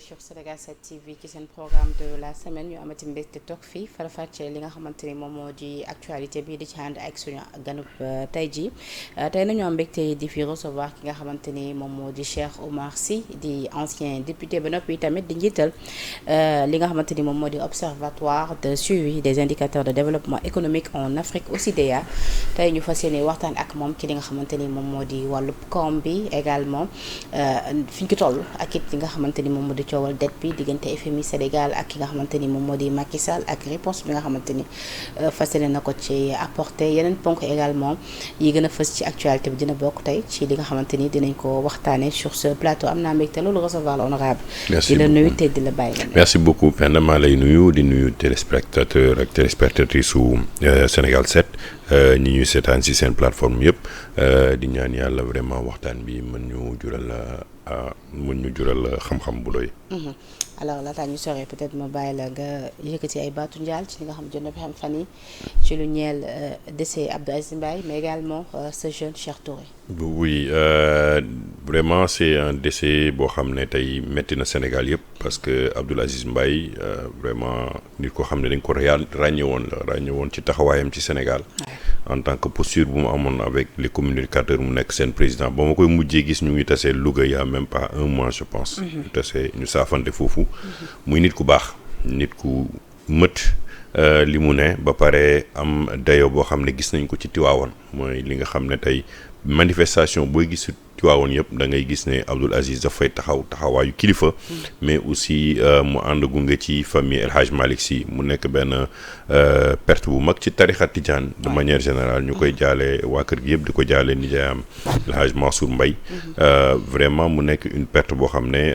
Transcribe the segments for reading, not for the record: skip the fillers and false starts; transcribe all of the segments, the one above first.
sur Sénégal 7 TV ci seen programme de la semaine ñu amati mbégte toog fii faram-fàccee li nga xamante ni moom moo di actualité bi di ci ànd ak suñu ganub tey jii tey nañu am mbégte di fi recevoir ki nga xamante ni moom moo di Cheikh Oumar Sy di ancien député ba noppi tamit di njiital li nga xamante ni moom moo di observatoire de suivi des indicateurs de développement économique en Afrique OCDEA tey ñu fas yéene waxtaan ak moom ci li nga xamante ni moom moo di wàllub koom bi également fi ñu ko toll ak it li nga xamante ni moom moo di coowal dette bi diggante FMI Sénégal ak ki nga xamante ni moom moo di Macky Sall ak riposte bi nga xamante ni fas yéene na ko ci apporter yeneen ponk également yi gën a fës ci actualité bi dina bokk tey ci li nga xamante ni dinañ ko waxtaanee sur ce plateau am naa mbégte loolu recevoir l'honorable di la nuyu te di la bàyyi la merci beaucoup Penda maa lay nuyu di nuyu téléspectateur ak téléspectatrice su Sénégal 7 ñi ñuy seetaan si seen plateforme yëpp di ñaan yàlla vraiment waxtaan bi mën ñu jural xam-xam bu doy. alors laataa ñu soree peut-être ma bàyyi la nga yëkkati ay baatu njaal ci li nga xam jot na fi xam fan yi ci lu ñeel décès Abdou Aziz Mbaye mais également ce jeune Cheikh Touré. oui vraiment c'est un décès boo xam ne tey métti na Sénégal yëpp parce que Abdou Aziz Mbaye vraiment nit ko xam ne dañ ko ràññe woon ci taxawaayam ci Sénégal. en tant que posture bu mu amoon avec les communicateurs mu nekk seen président ba ma koy mujjee gis ñu ngi tasee Louga y a même pas un mois je pense. ñu tasee ñu saafante foofu. muy nit ku baax nit ku mët li mu ne ba pare am dayo boo xam ne gis nañ ko ci Tiwaawoon mooy li nga xam ne tey manifestation booy gis Tiwaawoon yëpp da ngay gis ne Abdoul Aziz dafay taxawaayu kilifa. mais aussi mu ànd gunge ci famille El Hadj Malick Sy mu nekk benn perte bu mag ci tarixa Tijaan de manière générale ñu koy jaale waa kër gi yëpp di ko jaale nijaayam El Hadj Mansour Mbaye vraiment mu nekk une perte boo xam ne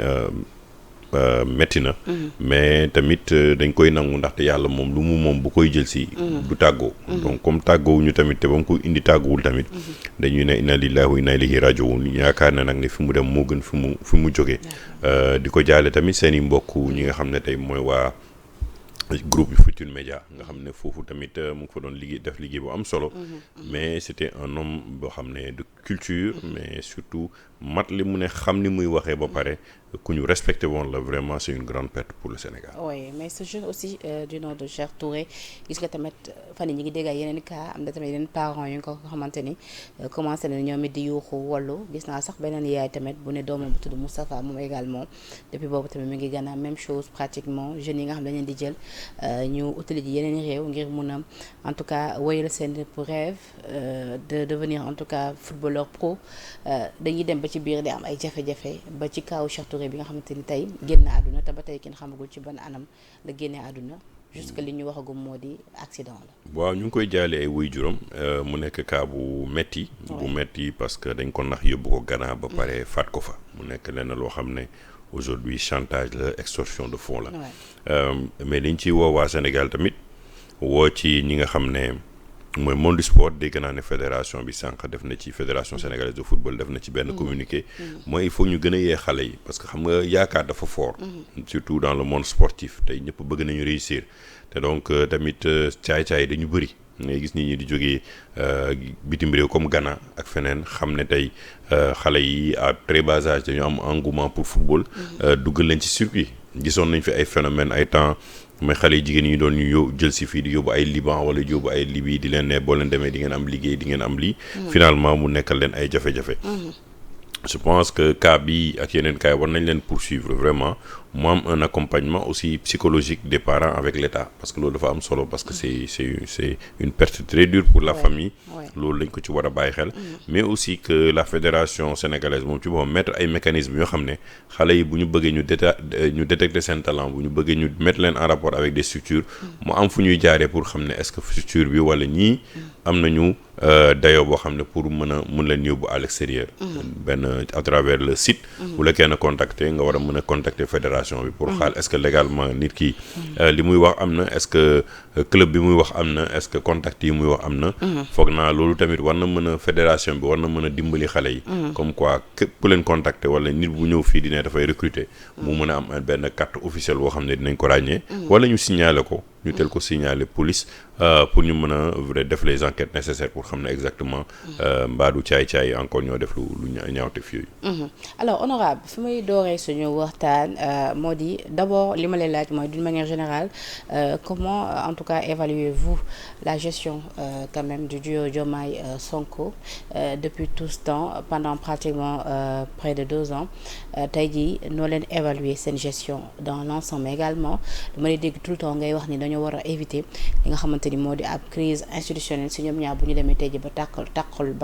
metti na mais tamit dañ koy nangu ndaxte yàlla moom lu mu moom bu koy jël si du tàggoo donc comme tàggoowuñu tamit te ba mu koy indi tàggoowul tamit dañuy ne inna lillahi wa inna ilayhi raji'un yaakaar na nag ne fi mu dem moo gën fi mu jógee di ko jaale tamit seen i mbokk ñi nga xam ne tey mooy waa groupe Futurs Médias nga xam ne foofu tamit mu ngi fa doon def liggéey bu am solo mais c'était un homme boo xam ne de culture mais surtout mat li mu ne xam ni muy waxee ba pare ku ñu respecté woon la vraiment c'est une grande perte pour le Sénégal. oui mais ce jeune aussi du nom de Cheikh Touré gis nga tamit fan yi ñu ngi dégg yeneen cas am na tamit yeneen parents yu nga ko xamante ni commencé na ñoom it di yuuxu wallu gis naa sax beneen yaay tamit bu ne doomam bu tudd Moustapha moom également depuis boobu tamit mi ngi gën a même chose pratiquement jeunes yi nga xam ne dañ leen di jël ñu utili ji yeneen réew ngir mun a en tout cas wéyal seen rêve de devenir en tout cas footballeur pro dañuy dem ba ci biir di am ay jafe-jafe ba ci kaw Cheikh Touré bi nga xamante ni tey génn àdduna te ba tey kenn xamagul ci ban anam la génnee àdduna jusque li ñu waxagum moo di accident la. waaw ñu ngi koy jaale ay waajuram mu nekk cas bu metti parce que dañ ko nax yóbbu ko Ghana ba pare faat ko fa mu nekk lenn loo xam ne aujourd'hui chantage la extorsion de fonds la mais dañ ciy woo waa Sénégal tamit woo ci ñi nga xam ne mooy monde du sport dégg naa ne fédération bi sànq def na ci fédération sénégalaise de football def na ci benn communiqué mooy il faut ñu gën a yee xale yi parce que xam nga yaakaar dafa fort surtout dans le monde sportif tey ñëpp bëgg nañu réussir te donc tamit caay-caay dañu bëri ngay gis nit ñi di jógee bitim réew comme Ghana ak feneen xam ne tey xale yi à très bas âge dañu am engouement pour football duggal leen ci circuit gisoon nañ fi ay phénomène ay temps mais xale yi jigéen ñi doon ñu jël si fii di yóbbu ay Liban wala yóbbu ay Libye di leen ne boo leen demee di ngeen am liggéey di ngeen am lii finalement mu nekkal leen ay jafe-jafe je pense que cas bi ak yeneen cas war nañ leen poursuivre vraiment mu am un accompagnement aussi psychologique des parents avec l'État parce que loolu dafa am solo parce que c'est une perte très dure pour la famille loolu lañ ko ci war a bàyyi xel mais aussi que la fédération sénégalaise moom ci boppam mettre ay mécanismes yoo xam ne xale yi bu ñu bëggee ñu détecter seen talent bu ñu bëggee ñu mettre leen en rapport avec des structures mu am fu ñuy jaaree pour xam ne est-ce que structure bi wala ñii am nañu dayoo boo xam ne pour mun leen yóbbu à l'extérieur benn à travers le site bu la kenn contacter nga war a mën a contacter fédération bi pour xaal est-ce que légalement nit ki li muy wax am na est-ce que club bi muy wax am na est-ce que contact yi muy wax am na foog naa loolu tamit war na mën a fédération bi war na mën a dimbali xale yi comme quoi képp ku leen contacter wala nit bu ñëw fii di ne dafay recruter mu mën a am benn carte officielle boo xam ne dinañ ko ràññee wala ñu signaler ko ñu teel ko signaler police pour ñu mën a vrai def les enquêtes nécessaires pour xam ne exactement mbaadu caay-caay encore ñoo def lu ñaawteef yooyu. Alors honorable fi may dooree suñu waxtaan moo di d'abord li ma lay laaj mooy d'une manière générale comment en tout cas évaluez-vous la gestion quand même du duo Diomaye Sonko depuis tout ce temps pendant pratiquement près de 2 ans tey jii noo leen évaluer seen gestion dans l'ensemble mais également dama lay dégg tout le temps ngay wax ni dañoo war a éviter li nga xamante ni moo di ab crise institutionnelle si ñoom ñaar bu ñu demee tey jii ba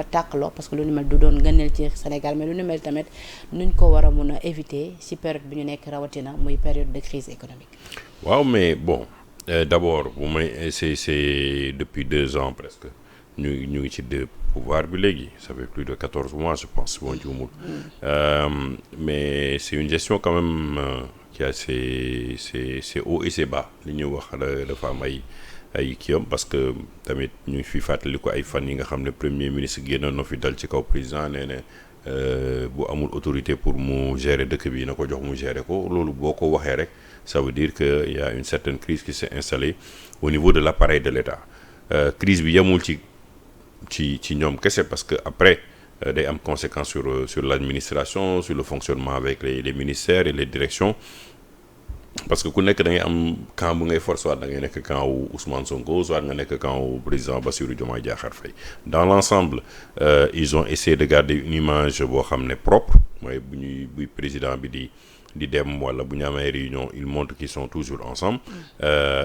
tàkkaloo parce que lu ni mel du doon ngëneel ci Sénégal mais lu ni mel tamit nuñ ko war a mun a éviter si période bi ñu nekk rawatina muy période de crise économique. waaw mais bon d'abord bu may c'est depuis 2 ans presque ñu ngi ci pouvoir bi léegi ça fait plus de 14 mois je pense bon juumul mais c'est une gestion quand même qui a ses hauts et ses bas li ñuy wax dafa am ay kiyam parce que tamit ñu ngi fi fàttali ko ay fan yi nga xam ne premier ministre génnoon na fi dal ci kaw président nee na bu amul autorité pour mu gérer dëkk bi na ko jox mu gérer ko loolu boo ko waxee rek ça veut dire que y a une certaine crise qui s'est installée au niveau de l'appareil de l'État crise bi yemul ci ñoom kese parce que après day am conséquence sur l'administration sur le fonctionnement avec les ministères et les directions parce que ku nekk da ngay am camp bu ngay force soit da ngay nekk camp wu Ousmane Sonko soit nga nekk camp wu président Bassirou Diomaye Diakhar Faye dans l'ensemble ils ont essayé de garder une image boo xam ne propre mooy buy président bi di dem wala bu ñu amee réunion ils montrent qu'ils sont toujours ensemble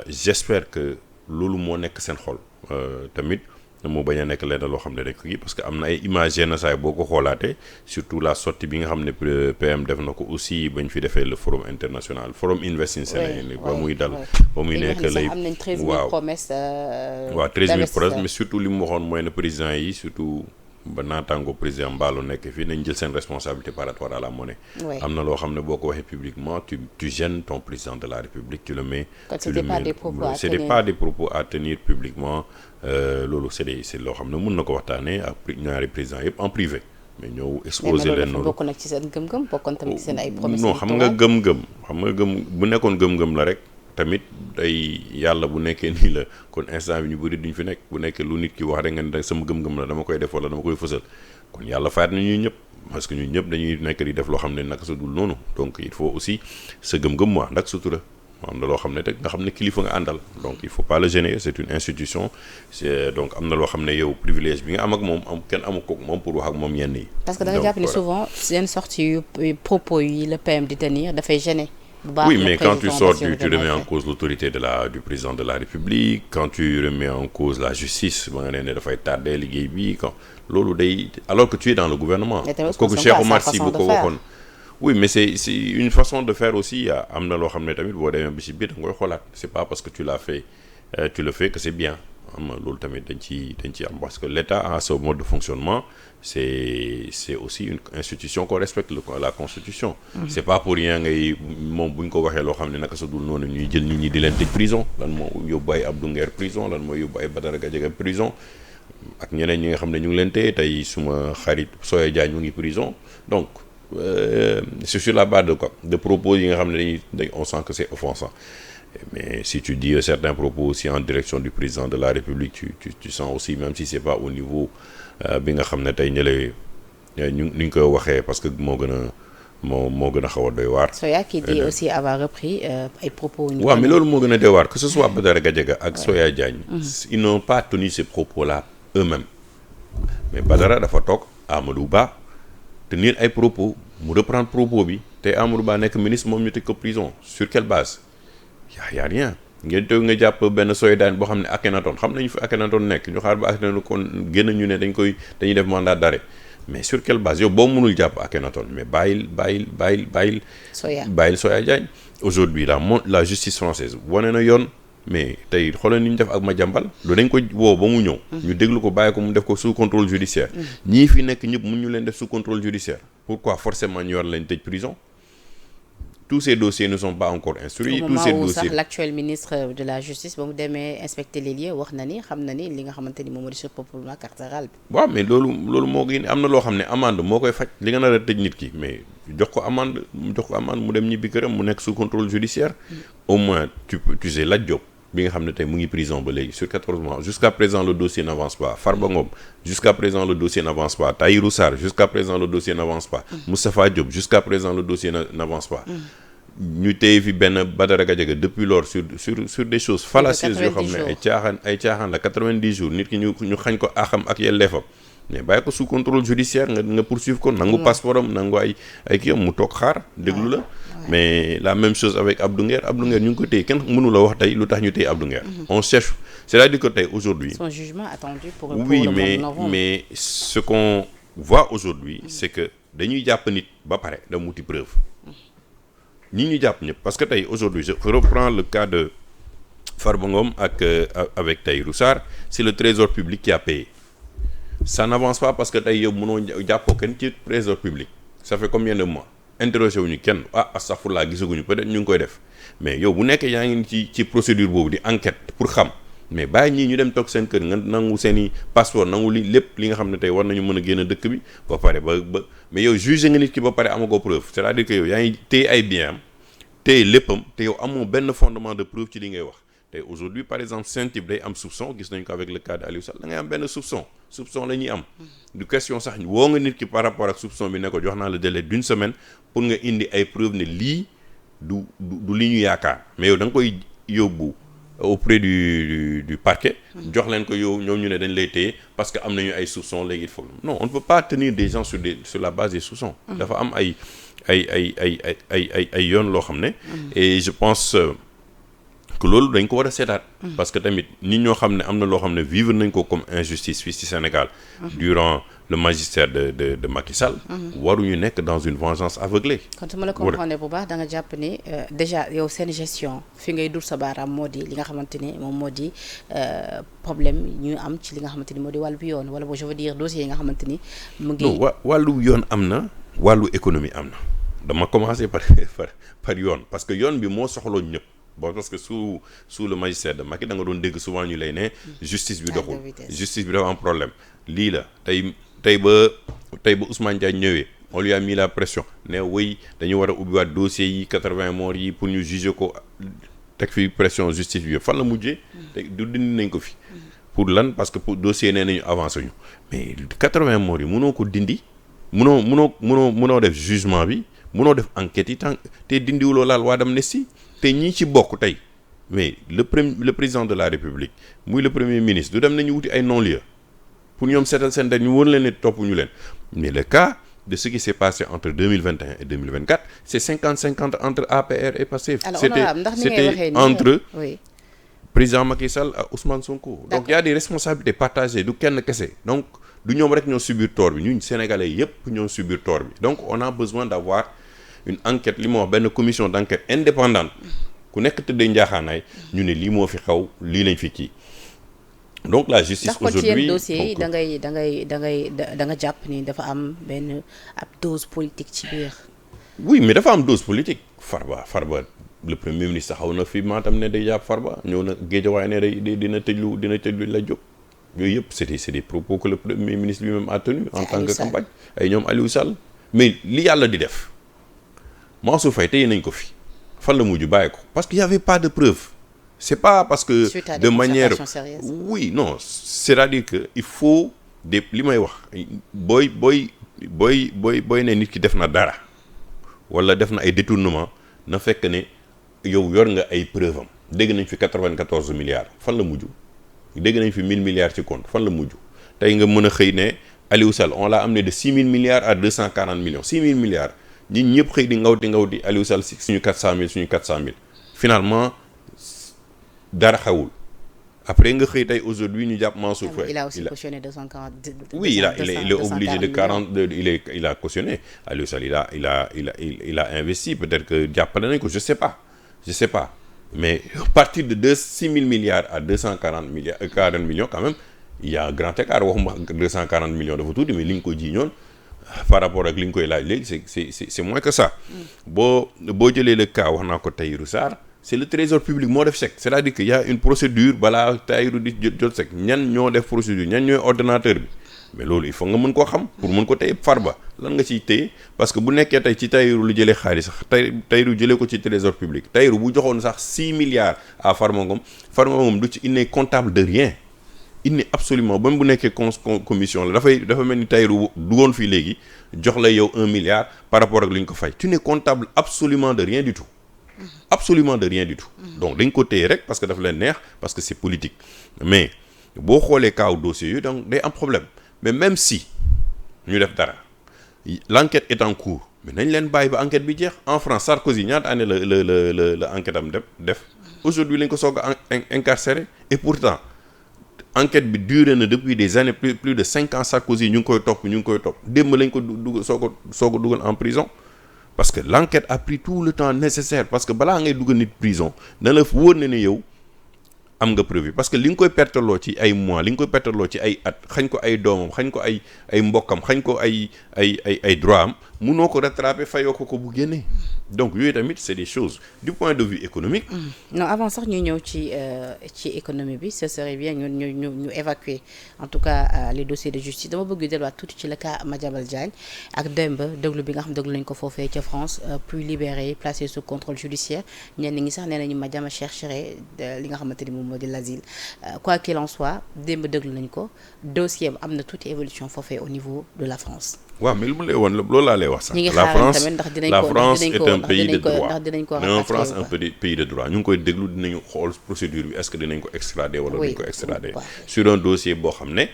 j'espère que loolu moo nekk seen xol tamit moo bañ a nekk lenn loo xam ne dañ ko kii parce que am na ay images yenn saa yi boo ko xoolaatee surtout la sortie bi nga xam ne PM def na ko aussi bañ fi defee le forum international forum Invest in Sénégal ba muy dal ba muy nekk lay waaw 13 000 promesses mais surtout li mu waxoon mooy ne président yi surtout ba naataango président Mballo nekk fii nañ jël seen responsabilité par rapport à la monnaie am na loo xam ne boo ko waxee publiquement tu gênes ton président de la République tu le mets c'était pas des propos à tenir publiquement loolu c'est loo xam ne mun na ko waxtaanee ak ñaari président yëpp en privé mais ñëw exposer leen noonu bokk na ci seen gëm-gëm bokkoon tamit ci seen ay promesses non xam nga gëm bu nekkoon gëm-gëm la rek tamit day yàlla bu nekkee nii la kon instant bi ñu bëri duñ fi nekk bu nekkee lu nit ki wax rek nga ne sama gëm-gëm la dama koy def wala dama koy fësal kon yàlla faat na ñuy ñëpp parce que ñun ñëpp dañuy nekk di def loo xam ne naka sa dul noonu donc il faut aussi sa gëm-gëm moi ndax sutura am na loo xam ne teg nga xam ne kilifa nga àndal donc il faut pas le gêner c'est une institution donc am na loo xam ne yow privilège bi nga am ak moom kenn amu ko moom pour wax ak moom yenn yi. parce que da nga jàpp ne souvent seen sortie yu propos yi le PM di tenir dafay gêner. Oui, mais quand tu sors, tu remets en cause l'autorité du président de la République, quand tu remets en cause la justice, alors que tu es dans le gouvernement. Oui, mais c'est une façon de faire aussi. C'est pas parce que tu le fais que c'est bien. Parce que l'État a ce mode de fonctionnement, c'est aussi une institution qu'on respecte la Constitution. C'est pas pour rien ngay moom bu ñu ko waxee loo xam ne naka sa dul noonu ñuy jël nit ñi di leen tëj prison lan moo yóbbu ay Abdou Nguer prison lan moo yóbbu ay Badara Gadiaga prison ak ñeneen ñi nga xam ne ñu ngi leen téye tey suma xarit Soya Diagne mu ngi prison donc c'est sur la base de quoi de propos yi nga xam ne on sent que c'est offensant. Mais si tu dis certains propos aussi en direction du président de la République tu sens aussi même si c'est pas au niveau bi nga xam ne tey ñële ñu koy waxee parce que moo gën a xaw a doy waar. Soya qui dit aussi avoir repris ay propos. waaw mais loolu moo gën a doy waar que ce soit Badara Gadiaga ak Soya Diagne. Ils n'ont pas tenu ces propos-là eux-mêmes mais Badara dafa toog Amadou Ba tenir ay propos mu reprendre propos bi te Amadou Ba nekk ministre moom ñu tëj ko prison sur quelle base. y a rien ngeen toog nga jàpp benn Soydaan boo xam ne Akhenaton xam nañu fi Akhenaton nekk ñu xaar ba Akhenaton kon génn ñu ne dañuy def mandat d'arrêt mais sur quelle base yow boo mënul jàpp Akhenaton mais bàyyil Soya Diagne aujourd'hui la justice française wane na yoon mais tey xoolal ni ñu def ak Madiambal loolu dañ ko woo ba mu ñëw ñu déglu ko bàyyi ko mu def ko sous contrôle judiciaire ñii fi nekk ñëpp mun ñu leen def sous contrôle judiciaire pourquoi forcément ñu war leen tëj prison. Tous ces dossiers ne sont pas encore instruits. Tous ces dossiers sax l'actuel ministre de la justice ba mu demee inspecter les lieux wax na ni xam na ni li nga xamante ni moom moo di surpeuplement carcéral bi. waaw mais loolu moo ngi am na loo xam ne amende moo koy faj li nga nar a tëj nit ki mais jox ko amende mu dem ñibbi këram mu nekk sous contrôle judiciaire. Au moins tu sais Lat Diop bi nga xam ne tey mu ngi prison ba léegi sur 14 mois jusqu'à présent le dossier n'avance pas. Farba Ngom jusqu'à présent le dossier n'avance pas. Tahirou Sarr jusqu'à présent le dossier n'avance pas. Moustapha Diop jusqu'à présent le dossier n'avance pas. ñu téye fi benn Badara Gadiaga depuis lors sur des choses fallacieuses yoo xam ne ay caaxaan la 90 jours nit ki ñu xañ ko axam ak yelleefam mais bàyyi ko sous contrôle judiciaire nga poursuivre ko nangu passeport am nangu ay kii am mu toog xaar déglu la mais la même chose avec Abdou Nguer ñu ngi ko téye kenn mënu la wax tey lu tax ñu téye Abdou Nguer on cherche c'est-à-dire que tey aujourd'hui son jugement attendu pour oui le mois de novembre. mais ce qu'on voit aujourd'hui c'est que dañuy jàpp nit ba pare da muti preuve ñi ñu jàpp ñëpp parce que tey aujourd'hui je reprends le cas de Farba Ngom avec Tahirou Sarr c'est le trésor public qui a payé ça n'avance pas parce que tey yow mënoo jàppoo kenn ci trésor public ça fait combien de mois interrogé wuñu kenn astaghfirullah gisaguñu peut-être ñu ngi koy def mais yow bu nekkee yaa ngi ci procédure boobu di enquête pour xam mais bàyyi ñii ñu dem toog seen kër nga nangu seen i passeport nangu lépp li nga xam ne tey war nañu mën a génn dëkk bi ba pare ba mais yow jugé nga nit ki ba pare amagoo preuve c'est-à-dire que yow yaa ngi téye ay biens am téye léppam te yow amoo benn fondement de preuve ci li ngay wax tey aujourd'hui par exemple Sen-Tip day am soupçon gis nañu ko avec le cas de Aliou Sall da ngay am benn soupçon la ñuy am du question sax woo nga nit ki par rapport ak soupçon bi ne ko jox naa le délai d'une semaine pour nga indi ay preuve ne lii du li ñu yaakaar mais yow da nga koy yóbbu auprès du parquet jox leen ko yow ñoom ñu ne dañ lay téye parce que am nañu ay soupçons léegi il faut non on ne peut pas tenir des gens sur la base des soupçons dafa am ay yoon loo xam ne et je pense que loolu dañ ko war a seetaat parce que tamit nit ñoo xam ne am na loo xam ne vivre nañ ko comme injustice fii ci Sénégal durant le magistère de Macky Sall waruñu nekk dans une vengeance aveuglée kon su ma la comprendre bu baax da nga jàpp ni déjà yow seen gestion fi ngay dur sa baaraam moo di li nga xamante ni moom moo di problème ñu am ci li nga xamante ni moo di wàllu yoon wala je veux dire dossiers yi nga xamante ni mu ngi wàllu yoon am na wàllu économie am na dama commencer par yoon parce que yoon bi moo soxloo ñëpp bon parce que sous le magistère de Macky da nga doon dégg souvent ñu lay ne justice bi doxul justice bi dafa am problème lii la tey ba Ousmane Diagne ñëwee on lui a mis la pression ne wéy dañu war a ubbiwaat dossiers yi 80 morts yi pour ñu juger ko teg fi pression justice bi yëpp fan la mujjee te du dindi nañ ko fi pour lan parce que pour dossier nee nañu avancé ñu mais 80 morts yi mënoo ko dindi mënoo def jugement bi mënoo def enquête yi tant te dindiwuloo laal waa d'amnistie te ñii ci bokk tey mais le président de la République muy le premier ministre du dem nañu wuti ay non-lieu pour ñoom seetal seen dañ ñu wër leen ne topp ñu leen mais le cas de ce qui s'est passé entre 2021 et 2024 c'est 50-50 entre APR et Pastef c'était entre président Macky Sall ak Ousmane Sonko donc il y a des responsabilités partagées du kenn kese donc du ñoom rek ñoo subir tort bi ñun sénégalais yépp ñoo subir tort bi donc on a besoin d'avoir une enquête li ma wax benn commission d'enquête indépendante ku nekk tëddee njaaxaanaay ñu ne lii moo fi xaw lii lañ fi kii donc la justice aujourd'hui dossier yi da nga jàpp ni dafa am benn ab dose politique ci biir oui mais dafa am dose politique Farba le premier ministre xaw na fi Matam ne day jàpp Farba ñëw na Guédiawaye ne day dina tëjlu la jóg yooyu yëpp c'est des propos que le premier ministre lui-même a tenu en tant que campagne ay ñoom Aliou Sall mais li yàlla di def Mansour Faye tey nañ ko fi fan la mujj bàyyi ko parce qu'il y avait pas de preuve c'est pas parce que de manière oui non c'est-à-dire que il faut des li may wax booy ne nit ki def na dara wala def na ay détournement na fekk ne yow yor nga ay preuve am dégg nañ fi 94 milliards fan la mujj dégg nañ fi 1000 milliards ci compte fan la mujj tey nga mën a xëy ne Aliou Sall on l'a amené de 6000 milliards à 240 millions 6000 milliards ñi ñëpp xëy di ngawti Aliou Sall suñu 400000 finalement dara xawul après nga xëy tey aujourd'hui ñu jàpp Mansour Faye il a aussi cautionné 240 oui il est obligé de 40 il a cautionné Aliou Sall il a investi peut-être que jàppale nañ ko je sais pas mais à partir de 6000 milliards à 240 millions quand même il y a un grand écart waxuma 240 millions dafa tuuti mais li ñu ko jiiñoon par rapport ak li ñu koy laaj léegi c'est moins que ça boo jëlee le cas wax naa ko Tahirou Sarr c'est le trésor public moo def chèque c'est-à-dire que y a une procédure balaa Tahirou di jot chèque ñan ñoo def procédure ñan ñooy ordonnateur bi mais loolu il faut nga mën koo xam pour mën ko téye Farba lan nga ciy téye parce que bu nekkee tey ci Tahirou lu jëlee xaalis sax Tahirou jëlee ko ci trésor public Tahirou bu joxoon sax 6 milliards à Farba Ngom du ci il n'est comptable de rien il n'est absolument même bu nekkee commission la dafa mel ni Tahirou dugoon fii léegi jox la yow 1 milliard par rapport ak li ñu ko fay tu n'es comptable absolument de rien du tout absolument de rien du tout donc dañ ko téye rek parce que dafa leen neex parce que c'est politique mais boo xoolee kaaw dossier yooyu donc day am problème mais même si ñu def dara l'enquête est en cours mais nañ leen bàyyi ba enquête bi jeex en France Sarkozy ñaata année la enquête am def aujourd'hui lañ ko soog a incarcéré et pourtant enquête bi duré na depuis des années plus de 5 ans Sarkozy ñu ngi koy topp démb lañ ko soog a dugal en prison parce que l'enquête a pris tout le temps nécessaire parce que balaa ngay dugal nit prison na la wóor na ne yow am nga preuve parce que li nga koy perteloo ci ay mois li nga koy perteloo ci ay at xañ ko ay doomam xañ ko ay mbokkam xañ ko ay droit am munoo ko rattraper fayoo ko bu génnee donc yooyu tamit c'est des choses du point de vue économique. non avant sax ñu ñëw ci économie bi ce serait bien ñu évacuer en tout cas les dossiers de justice dama bëgg delluwaat tuuti ci le cas Madiambal Diagne ak démb déglu bi nga xam déglu nañ ko foofee ca France puis libéré placé sous contrôle judiciaire ñenn ñi sax nee nañu Madiambal chercherait li nga xamante ni moom moo di l'asile quoi qu'il en soit démb déglu nañ ko dossier am na tuuti évolution foofee au niveau de la France. waaw mais lu mu lay woon loolu laa lay wax sax. la France est un pays de droit la France un pays de droit ñu ngi koy déglu dinañu xool procédure bi est-ce que dinañ ko extrader wala duñ ko extrader sur un dossier boo xam ne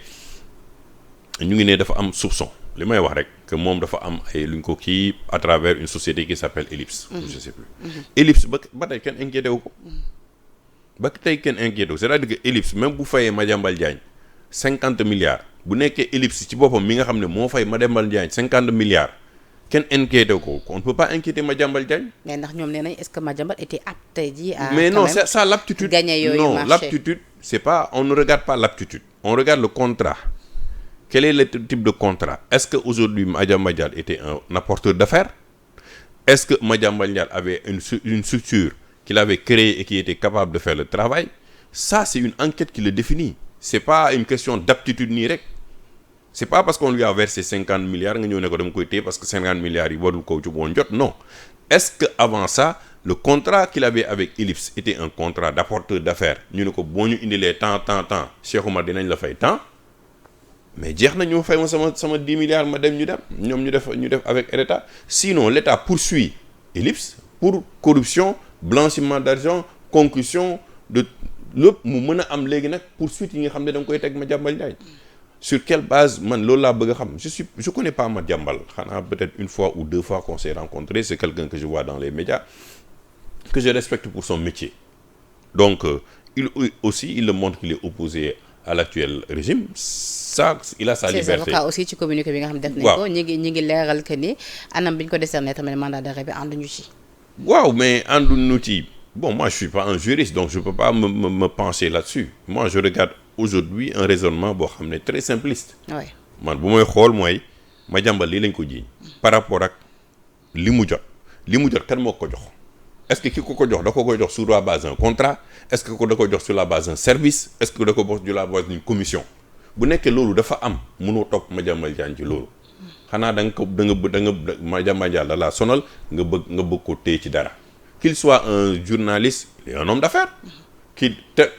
ñu ngi ne dafa am soupçon li may wax rek que moom dafa am ay luñ ko kii à travers une société qui s'appelle Ellipse je sais plus Ellipse ba tey kenn inquiété wu ko c'est-à-dire que Ellipse même bu fayee Madiambal Diagne 50 milliards bu nekkee Ellipse ci boppam mi nga xam ne moo fay Madiambal Diagne 50 milliards kenn inquiété ko on ne peut pas inquiéter Madiambal Diagne. mais ndax ñoom nee nañ est-ce que Madiambal était apte tey jii à. mais non c'est ça l'aptitude gagner yooyu non marché. L'aptitude c'est pas on ne regarde pas l'aptitude on regarde le contrat quel est le type de contrat est-ce que aujourd'hui Madiambal Diagne était un apporteur d'affaires est-ce que Madiambal Diagne avait une structure qu'il avait créée et qui était capable de faire le travail ça c'est une enquête qui le définit c'est pas une question d'aptitude nii rek c'est pas parce qu'on lui a versé 50 milliards nga ñëw ne ko dama koy téye parce que 50 milliards yi warul ko ci woon jot non est-ce que avant ça le contrat qu'il avait avec Ellipse était un contrat d'apporteur d'affaires ñu ne ko boo ñu indilee temps Cheikh Oumar dinañ la fay temps mais jeex na ñu fay ma sama 10 milliards ma dem ñu dem ñoom ñu def avec l'État sinon l'État poursuit Ellipse pour corruption blanchiment d'argent concussion de lépp mu mën a am léegi nag poursuite yi nga xam ne da nga koy teg Madiambal Diagne sur quelle base man loolu laa bëgg a xam je connais pas Madiambal xanaa peut-être une fois ou deux fois qu'on s'est rencontrés c'est quelqu'un que je vois dans les médias que je respecte pour son métier donc il le montre qu'il est opposé à l'actuel régime ça il a sa liberté. ses avocats aussi ci communiqué bi nga xam def nañ ko ñi ngi leeral que ni anam bi ñu ko décerné tamit mandat d'arrêt bi ànduñu ci. waaw mais ànduñu ci bon moi je suis pas un juriste donc je peux pas me pencher là-dessus moi je regarde aujourd'hui un raisonnement boo xam ne très simpliste. oui man bu may xool mooy Madiambal lii lañ ko jiiñ par rapport ak li mu jot kan moo ko jox est-ce que ki ko jox da ko koy jox sur la base d'un contrat est-ce que da ko jox sur la base d'un service est-ce que da ko jox sur la base d'une commission bu nekkee loolu dafa am mënoo topp Madiambal Diagne ci loolu xanaa da nga Madiambal Diagne da laa sonal nga bëgg ko téye ci dara qu'il soit un journaliste il est un homme d'affaires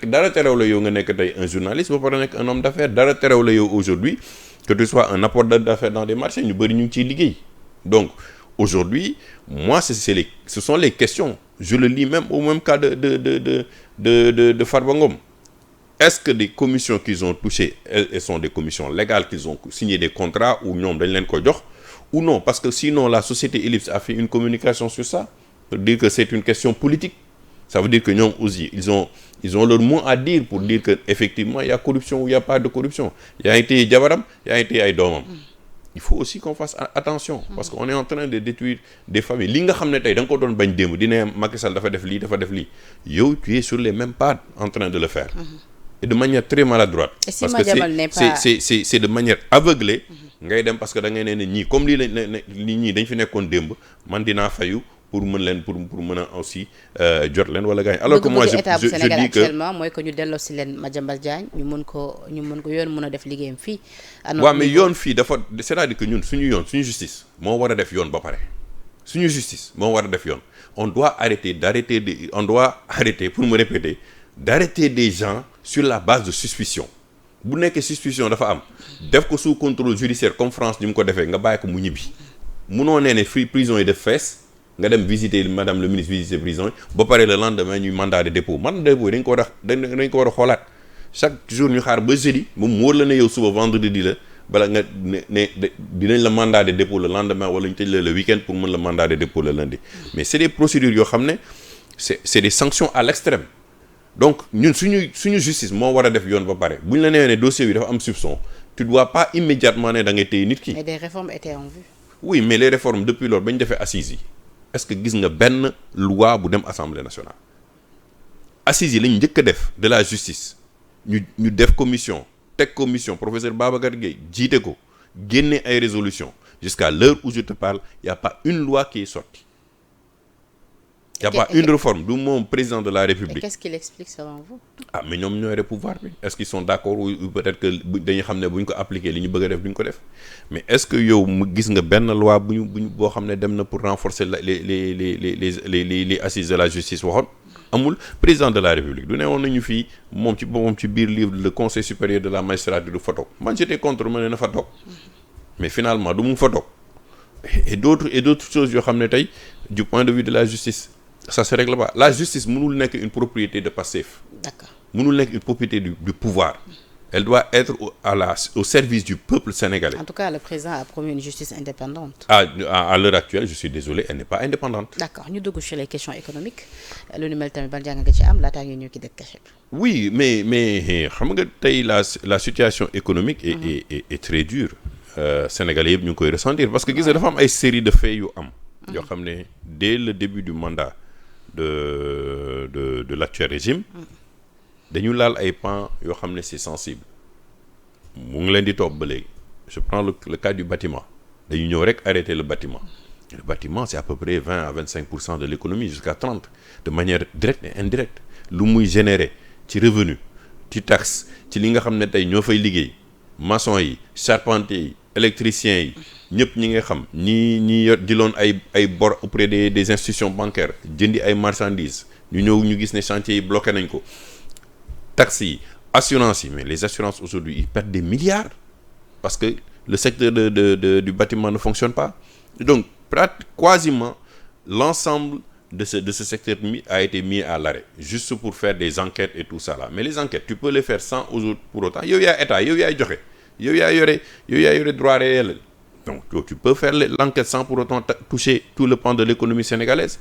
dara terew la yow nga nekk tey un journaliste ba pare nekk un homme d'affaires dara terew la yow aujourd'hui que tu sois un apporteur d'affaires dans des marchés ñu bëri ñu ngi ciy liggéey donc aujourd'hui moi ce sont les questions je le lis même au même cas de Farba Ngom est-ce que des commissions qu'ils ont touchées elles sont des commissions légales qu'ils ont signé des contrats ou ñoom dañ leen ko jox ou non parce que sinon la société Ellipse a fait une communication sur ça pour dire que c'est une question politique ça veut dire que ñoom aussi ils ont leur mot à dire pour dire que effectivement il y a corruption ou il y a pas de corruption yaa ngi téye jabaram yaa ngi téye ay doomam il faut aussi qu'on fasse attention parce que on est en train de détruire des familles li nga xam ne tey da nga ko doon bañ démb dina Macky Sall dafa def lii yow tu es sur les mêmes pas en train de le faire et de manière très maladroite si parce que c'est de manière aveuglée ngay dem parce que da ngay ne ñii comme lii lañ ñii dañ fi nekkoon démb man dinaa fayu pour mën a aussi jot leen wala gaañ. alors que moi je dis que actuellement mooy que ñu delloo si leen Madiambal Diagne ñu mën ko yoon mën a def liggéeyam fii. waaw mais yoon fii dafa c'est-à-dire que ñun suñu justice moo war a def yoon ba pare suñu justice moo war a def yoon on doit arrêter pour me répéter d'arrêter des gens sur la base de suspicion. bu nekkee suspicion dafa am def ko sous contrôle judiciaire comme France ni mu ko defee nga bàyyi ko mu ñibbi munoo nee ne prison yi def fees nga dem visiter madame le ministre visiter prison yi ba pare le lendemain ñuy mandat de dépôt dañ ko war a xoolaat chaque jour ñu xaar ba jeudi moom wóor la ne yow suba vendredi la bala nga ne dinañ la mandat de dépôt le lendemain wala ñu tëj la le week-end pour mën la mandat de dépôt le lundi mais c'est des procédures yoo xam ne c'est des sanctions à l'extrême. donc ñun suñu justice moo war a def yoon ba pare bu ñu la nee ne dossier bi dafa am soupçon tu dois pas immédiatement ne da ngay téye nit ki. mais des réformes étaient en vue. oui mais les réformes depuis loolu ba ñu defee assises yi est-ce que gis nga benn loi bu dem assemblée nationale. assises yi lañ njëkk a def de la justice ñu def commission professeur Babacar Gueye jiite ko génne ay résolutions jusqu'à l'heure où je te parle il y a pas une loi qui est sortie. Il n'y a pas une réforme du moom président de la République. Et qu'est-ce qu'il explique selon vous? ah mais ñoom ñoo yore pouvoir bi est-ce qu'ils sont d'accord ou peut-être que dañuy xam ne bu ñu ko appliquer li ñu bëgg a def du ñu ko def mais est-ce que yow mu gis nga benn loi bu ñu boo xam ne dem na pour renforcer les assises de la justice waxoon amul président de la République du ne woon nañu fii moom ci biir livre le conseil supérieur de la magistrature du fa toog man j'étais contre ma ne na fa toog mais finalement du mu fa toog et d'autres choses yoo xam ne tey du point de vue de la justice ça se règle pas la justice mënul nekk une propriété de Pastef. D'accord. mënul nekk une propriété du pouvoir. Elle doit être au service du peuple sénégalais. En tout cas, le président a promis une justice indépendante. À l'heure actuelle, je suis désolé, elle n'est pas indépendante. D'accord ñu dugg sur les questions économiques lu ni mel tamit ban jàng nga ci am laataa ñu ñëw ci dette cachée bi. Oui, mais xam nga tey la situation économique est très dure. Sénégalais yëpp ñu ngi koy ressentir parce que gis nga dafa am ay série de faits yu am. yoo xam ne dès le début du mandat de l'actuel régime dañu laal ay pans yoo xam ne c'est sensible mu ngi leen di topp ba léegi je prends le cas du bâtiment dañu ñëw rek arrêter le bâtiment c'est à peu près 20 à 25% de l'économie jusqu'à 30 de manière directe et indirecte lu muy générer ci revenu ci taxe ci li nga xam ne tey ñoo fay liggéey maçon yi charpentier yi électriciens yi ñëpp ñi nga xam ñi yor di loon ay bor auprès des institutions bancaires jëndi ay marchandises ñu ñëw ñu gis ne chantier yi bloqué nañ ko taxes yi assurances yi mais les assurances aujourd'hui ils perdent des milliards parce que le secteur du bâtiment ne fonctionne pas donc quasiment l'ensemble de ce secteur a été mis à l'arrêt juste pour faire des enquêtes et tout ça là mais les enquêtes tu peux les faire sans pour autant yow yaay état yow yaay joxe yow yaa yore droit réel donc tu peux faire l'enquête sans pour autant toucher tout le pan de l'économie sénégalaise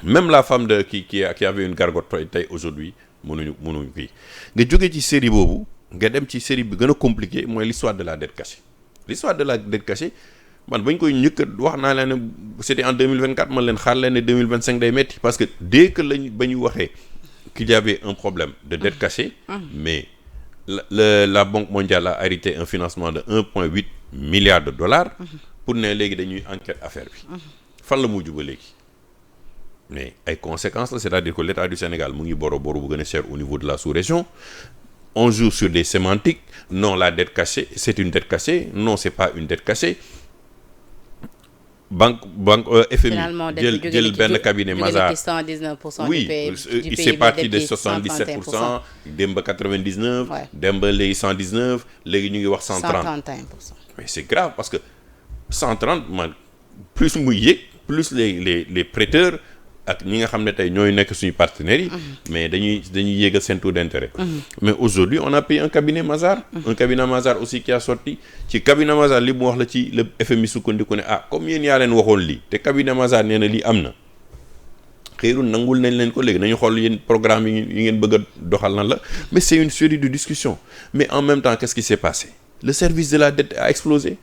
même la femme qui avait une gargote tey aujourd'hui mënuñu kii nga jógee ci série boobu nga dem ci série bi gën a compliqué mooy l'histoire de la dette cachée l'histoire de la dette cachée man bañ koy ñëkk wax naa leen ne c'était en 2024 man leen xaar leen ne 2025 day metti parce que dès que ba ñu waxee qu'il y avait un problème de dette cachée mais la Banque mondiale a arrêté un financement de 1,8 milliard de dollars pour ne léegi dañuy enquête affaire bi fan la mujj ba léegi mais ay conséquences la c'est-à-dire que l'État du Sénégal mu ngi boro bu gën a cher au niveau de la sous-région on joue sur des sémantiques non la dette cachée c'est une dette cachée non c'est pas une dette cachée banque FMI jël benn cabinet Mazars oui c'est parti de 77% dem ba 99 dem ba léegi 119 léegi ñu ngi wax 130 mais c'est grave parce que 130 man plus muy yéeg plus les prêteurs ak ñi nga xam ne tey ñooy nekk suñu partenaires yi mais dañuy yéegal seen taux d'intérêt mais aujourd'hui on a payé un cabinet Mazars un cabinet Mazars aussi qui a sorti ci cabinet Mazars li mu wax la ci le FMI sukkandiku ne comme yéen yaa leen waxoon lii te cabinet Mazars nee na lii am na xëyru nangul nañ leen ko léegi nañu xool yéen programme yi ngeen bëgg a doxal nan la mais c'est une série de discussions mais en même temps qu'est-ce qui s'est passé le service de la dette a explosé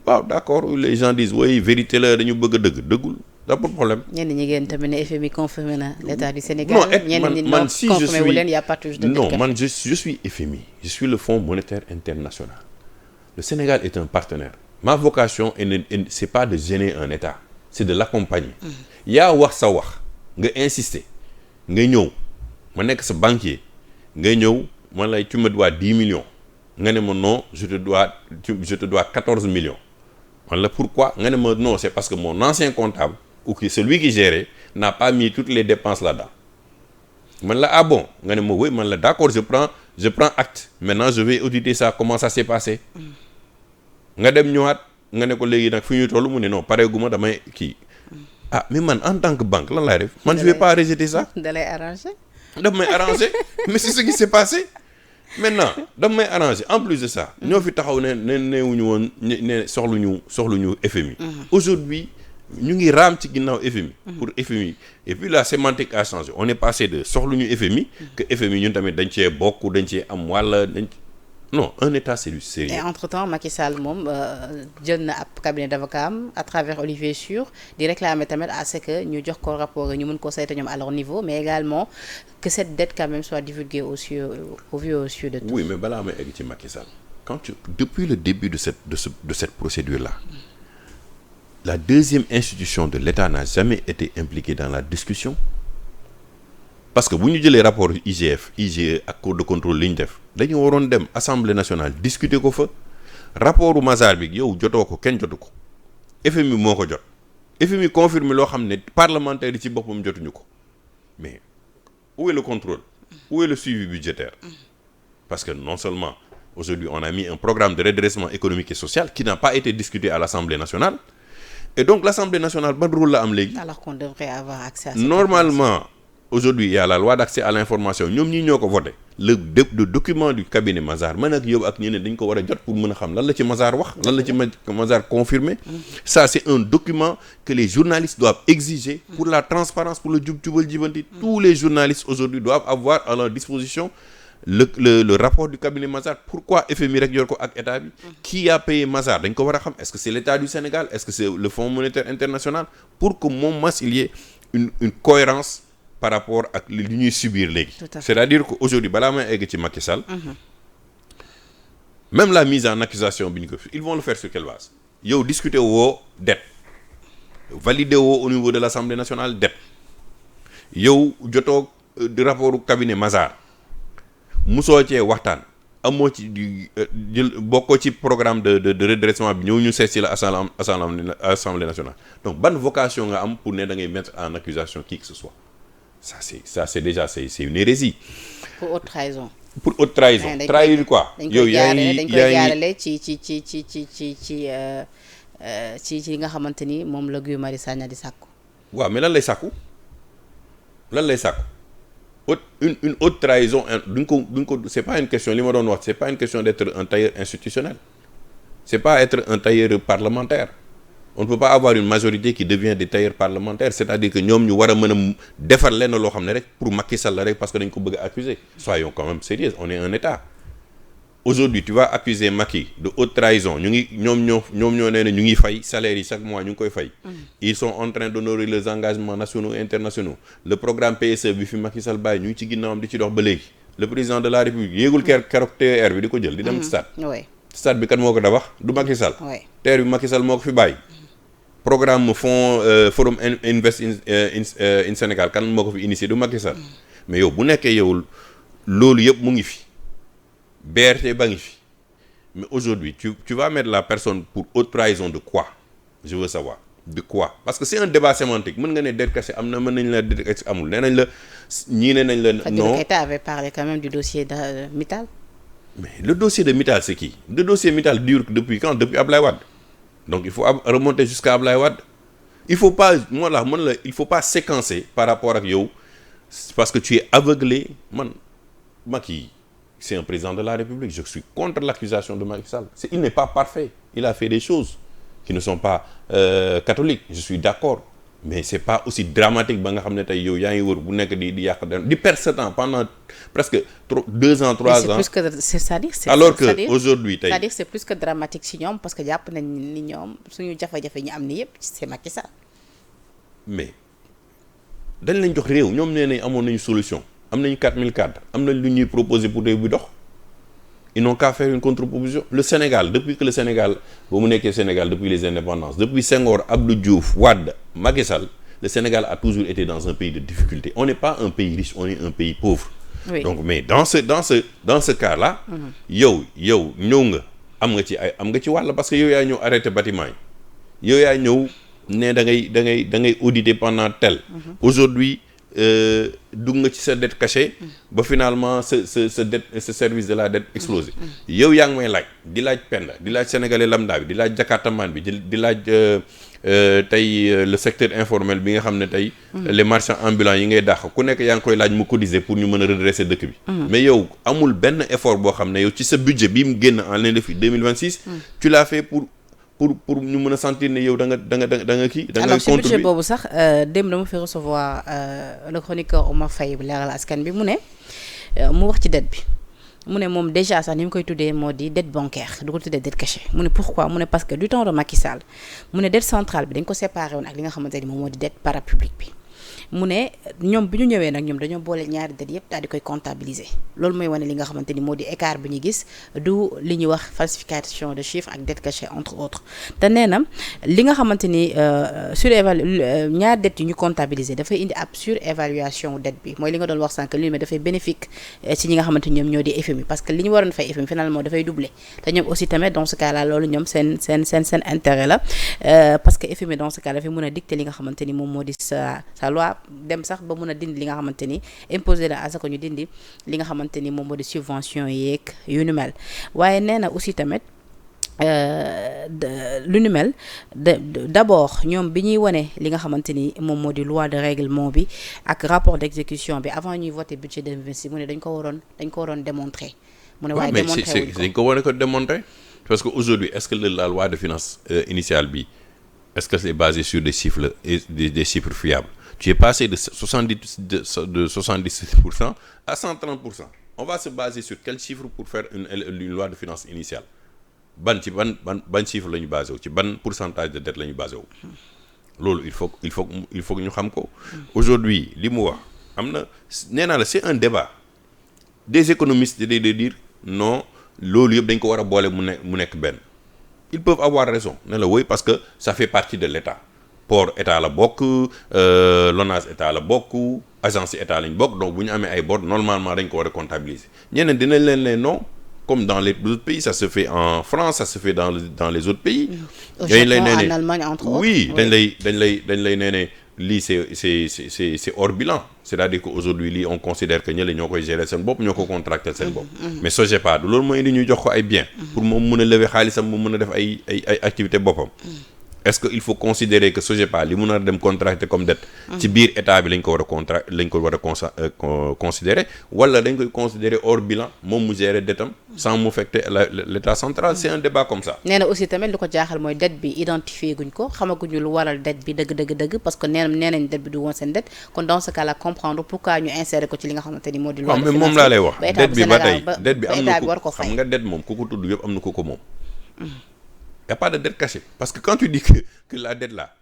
waaw d'accord les gens disent oui vérité la dañu bëgg a dëggul pas de problème. ñenn ñi ngeen tamit ne FMI confirmé na l'État du Sénégal. non si confirmé wu leen y a pas touche de dette cachée. Non, man je suis FMI, je suis le Fonds monétaire international. Le Sénégal est un partenaire. Ma vocation c'est pas de gêner un État. c'est de l'accompagner. yaa wax sa wax nga insister nga ñëw ma nekk sa banquier nga ñëw man lay tu me dois 10 millions nga ne ma non je te dois 14 millions man la pourquoi nga ne ma non c'est parce que mon ancien comptable ou que celui qui gérait n'a pas mis toutes les dépenses là-dedans man la ah bon nga ne ma oui man la d'accord je prends acte maintenant je vais auditer ça comment ça s'est passé nga dem ñëwaat nga ne ko léegi nag fi ñuy toll mu ne non pareeguma damay kii ah mais man en tant que banque lan laay def man je vais pas rejeter ça da lay arranger daf may arranger mais c'est ce qui s'est passé maintenant daf may arranger en plus de ça ñoo fi taxaw neewuñu woon ne soxluñu FMI aujourd'hui ñu ngi raam ci ginnaaw FMI pour FMI et puis la sémantique a changé on est passé de soxluñu FMI que FMI ñun tamit dañ cee bokk dañ cee am walla non un état c'est du sérieux. Et entre-temps Macky Sall moom jël na ab cabinet d'avocat am à travers Olivier Sur di réclamer tamit à ce que ñu jox ko rapport ñu mën ko saytu ñoom à leur niveau mais également que cette dette quand même soit divulguée au vu au su de tous. Oui mais balaa may egg ci Macky Sall depuis le début de cette procédure-là la deuxième institution de l'État n'a jamais été impliquée dans la discussion parce que bu ñu jëlee rapport IGF IGE ak Cour de contrôle li ñu def dañu waroon dem Assemblée nationale discuter ko fa rapportu Mazars bi yow jotoo ko kenn jotu ko FMI moo ko jot FMI confirme loo xam ne parlementaire yi ci boppam jotuñu ko mais où est le contrôle où est le suivi budgétaire parce que non seulement aujourd'hui on a mis un programme de redressement économique et social qui n'a pas été discuté à l'Assemblée nationale et donc l'Assemblée nationale ban rôle la am léegi alors qu'on devrait avoir accès à normalement aujourd'hui il y a la loi d'accès à l'information ñoom ñii ñoo ko voté le document du cabinet Mazars man ak yow ak ñeneen dañ ko war a jot pour mën a xam lan la ci Mazars wax lan la ci Mazars confirmé ça c'est un document que les journalistes doivent exiger pour la transparence pour le jubal jibanti tous les journalistes aujourd'hui doivent avoir à leur disposition le rapport du cabinet Mazars pourquoi FMI rek yor ko ak état bi qui a payé Mazars dañ ko war a xam est-ce que c'est l'État du Sénégal est-ce que c'est le Fonds monétaire international pour que moom il y ait une cohérence par rapport ak li ñuy subir léegi c'est-à-dire que aujourd'hui balaa may egg ci Macky Sall même la mise en accusation bi ñu ko ils vont le faire sur quelle base yow discuter woo dette valider woo au niveau de l'Assemblée nationale dette yow jotoo di rapport cabinet Mazars musoo cee waxtaan amoo ci jël bokkoo ci programme de redressement bi ñëw ñu seet si la Assemblée nationale donc ban vocation nga am pour ne da ngay mettre en accusation qui que ce soit ça c'est déjà c'est une hérésie. Pour haute trahison. Pour haute trahison. Trahir quoi. yow yaa ngi dañ koy jaarale ci nga xamante ni moom la Guy Marius Sagna di sàkku. waaw mais lan lay sàkku une haute trahison duñ ko c'est pas une question li ma doon wax c'est pas une question d'être un tailleur institutionnel c'est pas être un tailleur parlementaire. On ne peut pas avoir une majorité qui devient des tailleurs parlementaires c'est-à-dire que ñoom ñu war a mën a defar lenn loo xam ne rek pour Macky Sall la rek parce que dañ ko bëgg a accuser soyons quand même sérieux on est un État aujourd'hui tu vas accuser Macky de haute trahison ñoom ñoo nee na ñu ngi fay salaire yi chaque mois ñu ngi koy fay ils sont en train d'honorer les engagements nationaux et internationaux le programme PSE bi fi Macky Sall bàyyi ñu ngi ci ginnaawam di ci dox ba léegi le président de la République yéegul keroog TER bi di ko jël di dem stade bi kan moo ko tabax du Macky Sall TER bi Macky Sall moo ko fi bàyyi programme forum Invest in Sénégal kan moo ko fi initié du Macky Sall mais yow bu nekkee yow loolu yëpp mu ngi fi BRT ba ngi fi mais aujourd'hui tu vas mettre la personne pour haute trahison de quoi je veux savoir de quoi parce que c'est un débat sémantique mën nga ne dette cachée am na mën nañ la dette cachée amul nee nañ la ñii ne nañ la non Fadilou Keita avait parlé quand même du dossier de Mittal mais le dossier de Mittal c'est qui le dossier Mittal dure depuis quand depuis Ablaye Wade donc il faut remonter jusqu'à Ablaye Wade il faut pas il faut pas séquencer par rapport ak yow parce que tu es aveuglé Macky c'est un président de la République je suis contre l'accusation de Macky Sall il n'est pas parfait il a fait des choses qui ne sont pas catholiques je suis d'accord mais c'est pas aussi dramatique ba nga xam ne tey yow yaa ngi wër bu nekk di yàq di perdre ce temps pendant presque 2 ans 3 ans alors que aujourd'hui tey c'est-à-dire c'est plus que dramatique ci ñoom parce que jàpp nañ ni ñoom suñu jafe-jafe ñu am ni yëpp c'est Macky Sall mais dañ lañ jox réew ñoom nee nañ amoon nañu solution am nañu 4000 cadres am nañ lu ñuy proposer pour réew bi dox ils n'ont qu'à faire une contre-proposition. Le Sénégal, depuis que le Sénégal ba mu nekkee Sénégal depuis les indépendances, depuis Senghor, Abdou Diouf, Wade, Macky Sall, le Sénégal a toujours été dans un pays de difficulté. On n'est pas un pays riche, on est un pays pauvre. Oui. Donc mais dans ce cas-là, yow ñëw nga am nga ci wàll parce que yow yaa ñëw arrêté bâtiment yi yow yaa ñëw ne da ngay auditer pendant tel. Aujourd'hui dugg nga ci sa dette cachée ba finalement sa dette ce service de la dette explosé. yow yaa ngi may laaj di laaj Penda di laaj sénégalais lambda bi di laaj jakartaman bi di laaj tey le secteur informel bi nga xam ne tey les marchands ambulants yi ngay dàq ku nekk yaa ngi koy laaj mu cotiser pour ñu mën a redresser dëkk bi. mais yow amul benn effort boo xam ne yow ci sa budget bi mu génn en l'indéfi 2026 tu l'as fait pour ñu mën a sentir ne yow da nga kii. da nga contribuer. Alors ci budget boobu sax démb dama fi recevoir le chroniqueur Omar Faye bu Leeral Askan bi mu ne mu wax ci dette bi mu ne moom déjà sax ni mu koy tuddee moo di dette bancaire du ko tuddee dette cachée mu ne pourquoi mu ne parce que du temps de Macky Sall mu ne dette centrale bi dañ ko séparé woon ak li nga xamante ni moom moo di dette parapublique bi. mu ne ñoom bi ñu ñëwee nag ñoom dañoo boole ñaari dette yëpp daal di koy comptabiliser loolu mooy wane li nga xamante ni moo di écart bi ñu gis du li ñuy wax falsification de chiffres ak dette cachée entre autres te nee na li nga xamante ni ñaari dette yi ñu comptabiliser dafay indi ab surévaluation dette bi mooy li nga doon wax sànq li mais dafay bénéfique ci ñi nga xamante ni ñoom ñoo di FMI parce que li ñu waroon fay FMI finalement dafay doubler te ñoom aussi tamit dans ce cas là loolu ñoom seen intérêt la parce que FMI dans ce cas dafay mën a dicter li nga xamante ni moom moo di sa loi dem sax ba mun a dindi li nga xamante ni imposé la à ce que ñu dindi li nga xamante ni moom moo di subvention yeeg yu nu mel waaye nee na aussi tamit lu nu mel d'abord ñoom bi ñuy wane li nga xamante ni moom moo di loi de règlement bi ak rapport d'exécution bi avant ñuy voter budget 2026 mu ne dañ ko waroon démontrer. mu ne waaye démontrer wuñ ko dañ ko war a démontrer parce que aujourd'hui est-ce que la loi de finances initiale bi est-ce que c'est basé sur des chiffres des chiffres fiables. Tu es passé de 77% à 130%. On va se baser sur quel chiffre pour faire une loi de finances initiale ban chiffre la ñu basé wu ci ban pourcentage de dette la ñu basé wu loolu il faut que ñu xam ko. Aujourd'hui li mu wax am na nee naa la c'est un débat des économistes de dire non loolu yëpp dañ ko war a boole mu nekk benn. Ils peuvent avoir raison ne la oui parce que ça fait partie de l'État. Port état la bokk LONASE état la bokk agence état lañ bokk donc bu ñu amee ay bor normalement dañ ko war a comptabiliser ñeneen dinañ leen ne non comme dans les autres pays ça se fait en France ça se fait dans les autres pays. Au Japon, en Allemagne entre autres. Oui dañ lay ne lii c'est hors bilan c'est-à-dire que aujourd'hui lii on considère que ñële ñoo koy gérer seen bopp ñoo ko contracter seen bopp. mais SOGEPA loolu mooy indi ñuy jox ko ay biens. pour moom mën a lever xaalisam mu mën a def ay activités boppam. Est-ce que il faut considérer que SOGEPA li mun a dem contracter comme dette ci biir état bi lañ ko war a considérer wala dañ koy considérer hors bilan moom mu gérer dettam sans mu affecter l'état central. C'est un débat comme ça. nee na aussi tamit lu ko jaaxal mooy dette bi identifié guñ ko xamaguñu lu waral dette bi dëgg parce que nee nañ dette bi du woon seen dette kon dans ce cas là comprendre pourquoi ñu insérer ko ci li nga xamante ni moo di. loi de finances moom laa lay wax dette bi ba tey dette bi am na ko xam nga dette moom ku ko tudd yëpp am na ko moom. Il n'y a pas de dette cachée. Parce que quand tu dis que la dette là,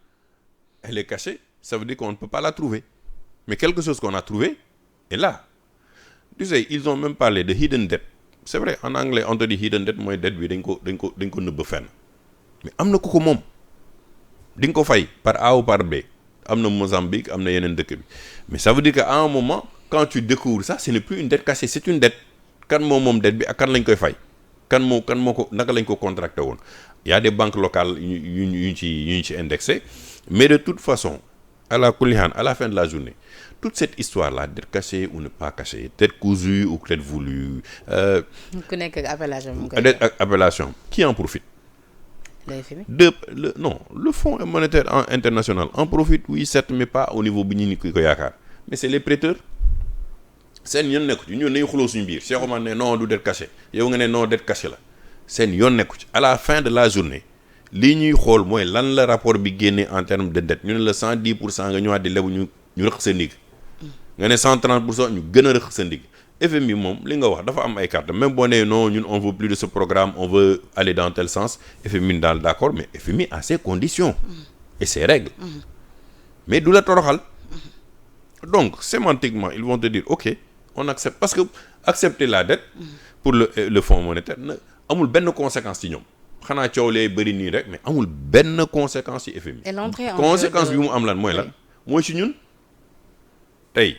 elle est cachée, ça veut dire qu'on ne peut pas la trouver. Mais quelque chose qu'on a trouvé est là. Tu sais, ils ont même parlé de hidden debt. C'est vrai, en anglais, on te dit hidden debt, mooy dette bi dañ ko nëbb fenn. Mais am na ku ko moom. di nga ko fay par A ou par B. Am na Mozambique, am na yeneen dëkk bi. Mais ça veut dire qu'à un moment, quand tu découvres ça, ce n'est plus une dette cachée, c'est une dette. Kan moom dette bi ak kan lañ koy fay. kan moo ko naka lañ ko contracté woon. Il y a des banques locales yu ñu ci indexé mais de toute façon à la fin de la journée toute cette histoire là dette cachée ou ne pas cachée dette cousue ou dette voulue. ku nekk ak appellation dette ak appellation qui en profite. Le Fonds monétaire international en profite oui certes mais pas au niveau bi ñu ko yaakaar mais c'est les prêteurs. seen yoon nekku ci ñun nañu xuloo suñu biir Cheikh Omar ne non du dette cachée yow nga ne non dette cachée la seen yoon nekku ci à la fin de la journée lii ñuy xool mooy lan la rapport bi génnee en termes de dette ñu ne la 110% nga ñëwaat di lebu ñu rëq sa ndig nga ne 130% ñu gën a rëq sa ndig FMI moom li nga wax dafa am ay cartes même boo nee non ñun on veut plus de ce programme on veut aller dans tel sens FMI daal d'accord mais FMI a ses conditions et ses règles mais du la toroxal donc sémantiquement ils vont te dire ok on accepte parce que accepter la dette pour le fonds monétaire amul benn conséquence ci ñoom xanaa coow lee bëri nii rek mais amul benn conséquence ci FMI. et l'entrée en conséquence bi mu am lan mooy lan mooy ci ñun tey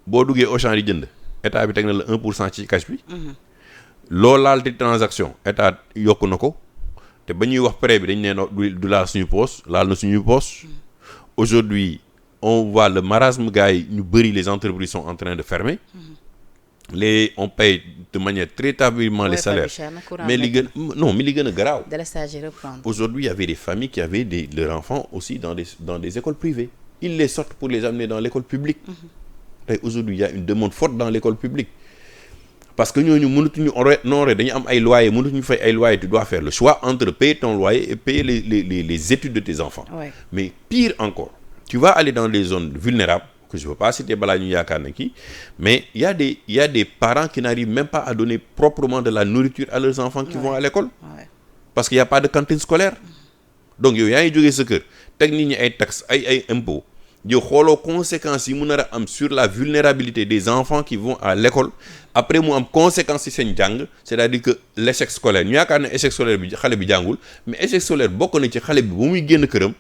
boo duggee Auchan di jënd état bi teg na la 1% ci cash bi. loo laal di transaction état yokk na ko te ba ñuy wax prêt bi dañ ne du laal suñu poche laal na suñu poche. Aujourd'hui on voit le marasme gars yi ñu bëri les entreprises sont en train de fermer. On paye de manière très tardivement les salaires mais li gën a garaaw. Aujourd'hui il y avait des familles qui avaient leurs enfants aussi dans des écoles privées. Ils les sortent pour les amener dans l'école publique. Tey aujourd'hui il y a une demande forte dans l'école publique parce que ñooñu mënatuñu honorer dañu am ay loyers mënatuñu fay ay loyers tu dois faire le choix entre payer ton loyer et payer les études de tes enfants. Mais pire encore tu vas aller dans les zones vulnérables que je ne veux pas citer balaa ñu yaakaar na kii mais il y a des parents qui n'arrivent même pas à donner proprement de la nourriture à leurs enfants qui vont à l'école parce qu'il y a pas de cantine scolaire. Donc yow yaa ngi jógee sa kër teg nit ñi ay taxes ay impôts yow xooloo conséquences yi mu nar a am sur la vulnérabilité des enfants qui vont à l'école après mu am conséquences ci seen jàng c'est-à-dire que l'échec scolaire ñu yaakaar ne échec scolaire bi xale bi jàngul mais échec scolaire bokk na ci xale bi ba muy génn këram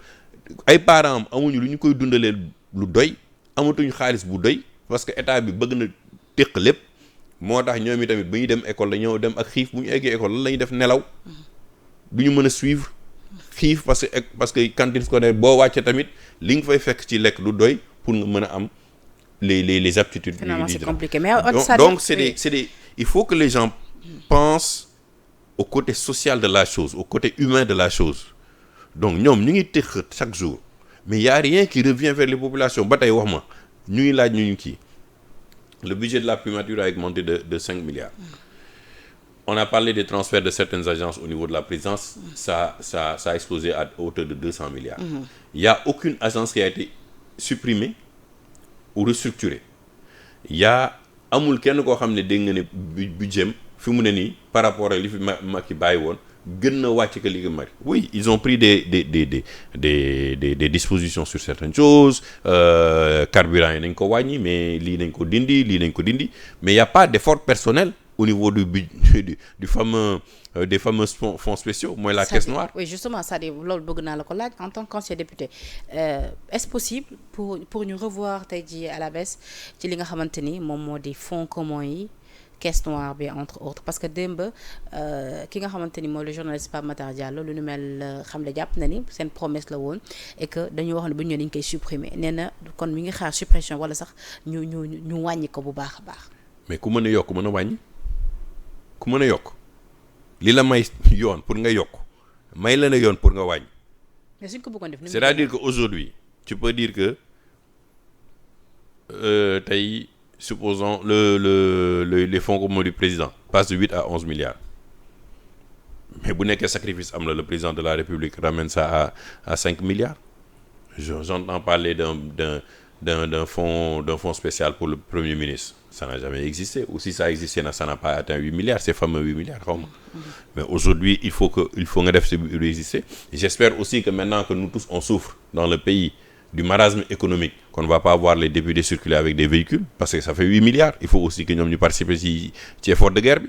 ay parents am amuñu lu ñu koy dundalee lu doy amatuñu xaalis bu doy parce que état bi bëgg na téq lépp moo tax ñoom i tamit bu ñuy dem école dañoo dem ak xiif bu ñu eggee école lan la ñuy def nelaw du ñu mën a suivre xiif parce que cantine scolaire boo wàccee tamit li nga fay fekk ci lekk du doy pour nga mën a am les aptitudes. Finalement c'est compliqué mais donc c'est des il faut que les gens pensent au côté social de la chose au côté humain de la chose donc ñoom ñu ngi téq chaque jour mais y a rien qui revient vers les populations ba tey wax ma ñu ngi laaj ñu kii le budget de la primature a augmenté de 5 milliards. On a parlé des transferts de certaines agences au niveau de la présidence, ça a explosé à hauteur de 200 milliards. Il n'y a aucune agence qui a été supprimée ou restructurée. Il y a amul kenn koo xam ne dégg nga ne budget fi mu ne nii par rapport ak li fi Macky bàyyi woon gën na wàcc que li nga mari. Oui, ils ont pris des dispositions sur certaines choses, carburant yi nañ ko wàññi mais lii nañ ko dindi mais il y a pas d'effort personnel au niveau du fameux des fameux fonds spéciaux mooy la caisse noire. Oui justement c'est-à-dire loolu bëgg naa la ko laaj en tant qu'ancien député est-ce possible pour ñu revoir tey jii à la baisse ci li nga xamante ni moom moo di fonds communs yi caisse noire bi entre autres parce que démb ki nga xamante ni mooy le journaliste Pape Matar Diallo lu nu mel xam ne jàpp na ni seen promesse la woon et que dañu wax ne bu ñu ñëwee dañu koy supprimer nee na kon mi ngi xaar suppression wala sax ñu wàññi ko bu baax a baax. mais ku mën a yokk mën a wàññi. ku mën a yokk li la may yoon pour nga yokk may la ne yoon pour nga wàññi. mais suñ ko bëggoon def c'est-à-dire que aujourd'hui tu peux dire que tey supposons les fonds communs du président passent de 8 à 11 milliards mais bu nekkee sacrifice am la le président de la République ramène ça à 5 milliards j'entends parler d'un fonds spécial pour le Premier ministre. Ça n'a jamais existé. Ou si ça a existé, ça n'a pas atteint 8 milliards, ces fameux 8 milliards. Mais aujourd'hui, il faut que résister. J'espère aussi que maintenant que nous tous, on souffre dans le pays du marasme économique, qu'on ne va pas voir les députés circuler avec des véhicules, parce que ça fait 8 milliards. Il faut aussi que nous participions à l'effort de guerre.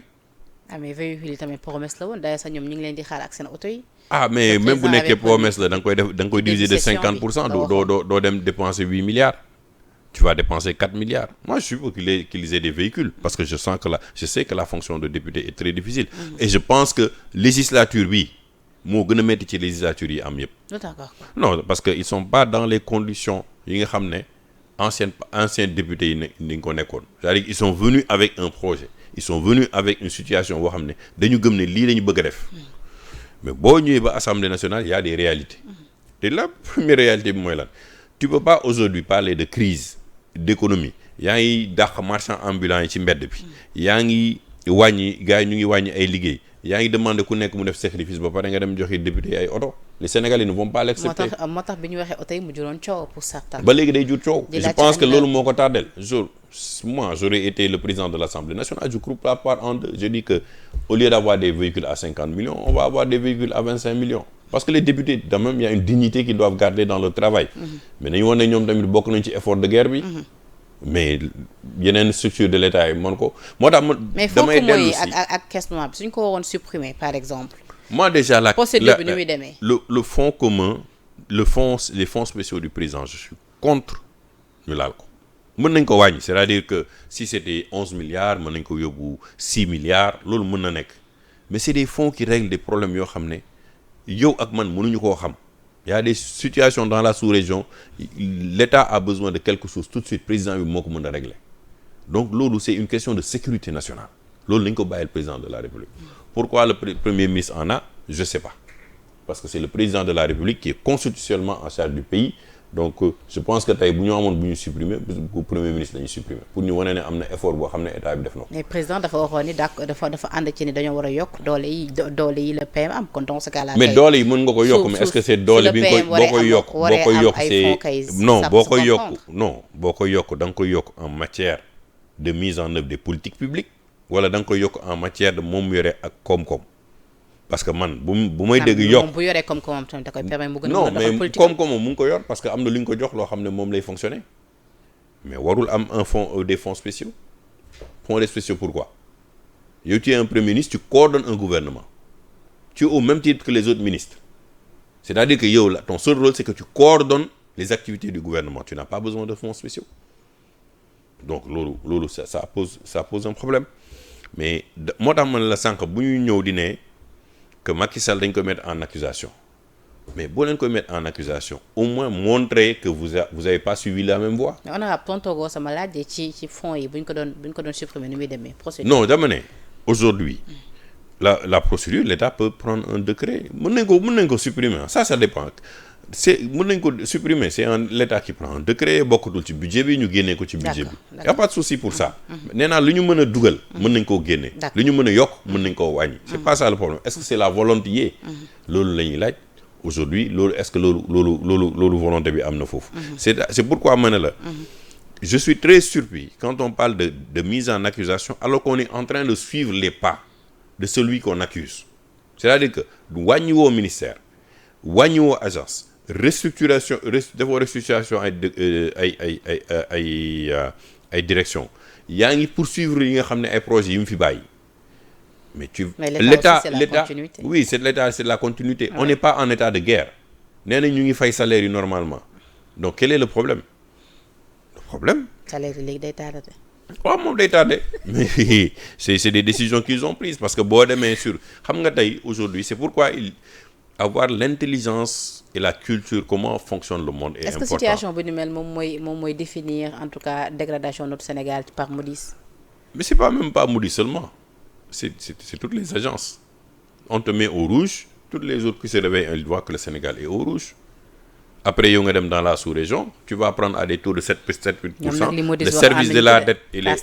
Ah, mais véhicules, c'est une promesse. D'ailleurs, ça, nous avons dit que auto. Ah, mais même si vous promesse, vous avez diviser de 50%, vous devez dépenser 8 milliards. Tu vas dépenser 4 milliards. Moi, je suis pour qu'ils aient des véhicules parce que je sais que la fonction de député est très difficile. Et je pense que législature, oui, moo gën a métti ci législature yi am yëpp. Non, parce que ils sont pas dans les conditions yi nga xam ne anciens députés yi ni ko nekkoon. C'est-à-dire qu'ils sont venus avec un projet. Ils sont venus avec une situation boo xam ne dañu gëm ne lii la ñu bëgg a def. Mais boo ñëwee ba Assemblée nationale, il y a des réalités. Et la première réalité bi mooy lan. Tu peux pas aujourd'hui parler de crise d'économie yaa ngi dàq marchand ambulant yi ci mbedd bi yaa ngi wàññi gars yi ñu ngi wàññi ay liggéey yaa ngi demandé ku nekk mu def sacrifice ba pare nga dem joxe député ay oto les Sénégalais ne vont pas l'accepter. moo tax bi ñu waxee oto yi mu juróon coow pour certains. ba léegi day jur coow. Je pense que loolu moo ko tardel moi j'aurais été le président de l'Assemblée nationale je coupe la part en deux je dis que au lieu d'avoir des véhicules à 50 millions on va avoir des véhicules à 25 millions. Parce que les députés, quand même, il y a une dignité qu'ils doivent garder dans leur travail. Mais nous avons dit que nous bokk nañ ci effort de guerre bi. mais yeneen structure de l'État yi mën ko moo tax mais damay dellu mooy si ak caisse noire bi suñ ko waroon supprimer par exemple. moi déjà procédure bi ni muy demee. le fonds commun les fonds spéciaux du président je suis contre ñu laal ko mën nañ ko wàññi c'est-à-dire que si c'était 11 milliards mën nañ ko yóbbu 6 milliards loolu mën na nekk mais c'est des fonds qui règlent des problèmes yoo xam ne yow ak man mënuñu koo xam. Il y a des situations dans la sous-région l'État a besoin de quelque chose tout de suite président bi moo ko mën a régler donc loolu c'est une question de sécurité nationale loolu lañ ko bàyyil président de la République pourquoi le premier ministre en a je sais pas parce que c'est le président de la République qui est constitutionnellement en charge du pays donc je pense que tey bu ñu amoon bu ñu supprimer bu premier ministre dañuy supprimer pour ñu wane ne am na effort boo xam ne état bi def na ko. mais président dafa waxoon ni dafa ànd ci ni dañoo war a yokk doole yi le PM am kon dans ce cas là. mais doole yi mën nga ko yokk mais est-ce que c'est doole bi nga koy boo koy yokk c'est non boo koy yokk da nga koy yokk en matière de mise en œuvre des politiques publiques wala da nga koy yokk en matière de moom yore ak koom-koom. parce que man bu may dégg yokk bu yoree koom-koomam tamit da koy permettre mu gën a non mais koom-koomam mu ngi ko yor parce que am na lu ñu ko jox loo xam ne moom lay fonctionner mais warul am un fonds des fonds spéciaux spéciaux pourquoi yow tu es un premier ministre tu coordonnes un gouvernement tu es au même titre que les autres ministres c'est-à-dire que yow là ton seul rôle c'est que tu coordonnes les activités du gouvernement tu n'as pas besoin de fonds spéciaux donc loolu ça pose un problème mais moo tax man la sànq bu ñu ñëw di ne que Macky Sall dañ ko mettre en accusation mais boo leen koy mettre en accusation au moins montrer que vous avez pas suivi la même voie. mais on a tontogoo sama laaj ci fonds yi bu ñu ko doon supprimer ni muy demee procédure. non dama ne aujourd'hui la procédure l'État peut prendre un décret mën nañ ko supprimer ça dépend mën nañ ko supprimer c'est l'État qui prend un décret bokkatul ci budget bi ñu génnee ko ci budget bi. y a pas de souci pour ça. nee naa lu ñu mën a dugal. mën nañ koo génne. lu ñu mën a yokk mën nañ koo wàññi. c'est pas ça le problème est-ce que c'est la volonté. loolu la ñuy laaj aujourd'hui loolu est-ce que loolu volonté bi am na foofu. c'est pourquoi ma ne la. je suis très surpris quand on parle de mise en accusation alors qu'on est en train de suivre les pas de celui qu'on accuse c'est-à-dire que wàññiwoo ministère wàññiwoo agence. restructuration ay direction yaa ngi poursuivre yi nga xam ne ay projets yi mu fi bàyyi mais l'État oui c'est l'État c'est la continuité on n'est pas en état de guerre nee na ñu ngi fay salaire yi normalement donc quel est le problème salaire yi léegi day tardé waaw moom day tardé mais c'est des décisions qu'ils ont prises parce que boo demee sur xam nga tey aujourd'hui c'est pourquoi avoir l'intelligence et la culture comment fonctionne le monde est important. Est-ce que situation bu ni mel moom mooy définir en tout cas dégradation de notre Sénégal par Moody's? Mais c'est même pas Moody's seulement c'est toutes les agences on te met au rouge toutes les autres qui se réveillent ils voient que le Sénégal est au rouge après yow nga dem dans la sous-région tu vas prendre à des taux de 7,8%. Le service de la dette et les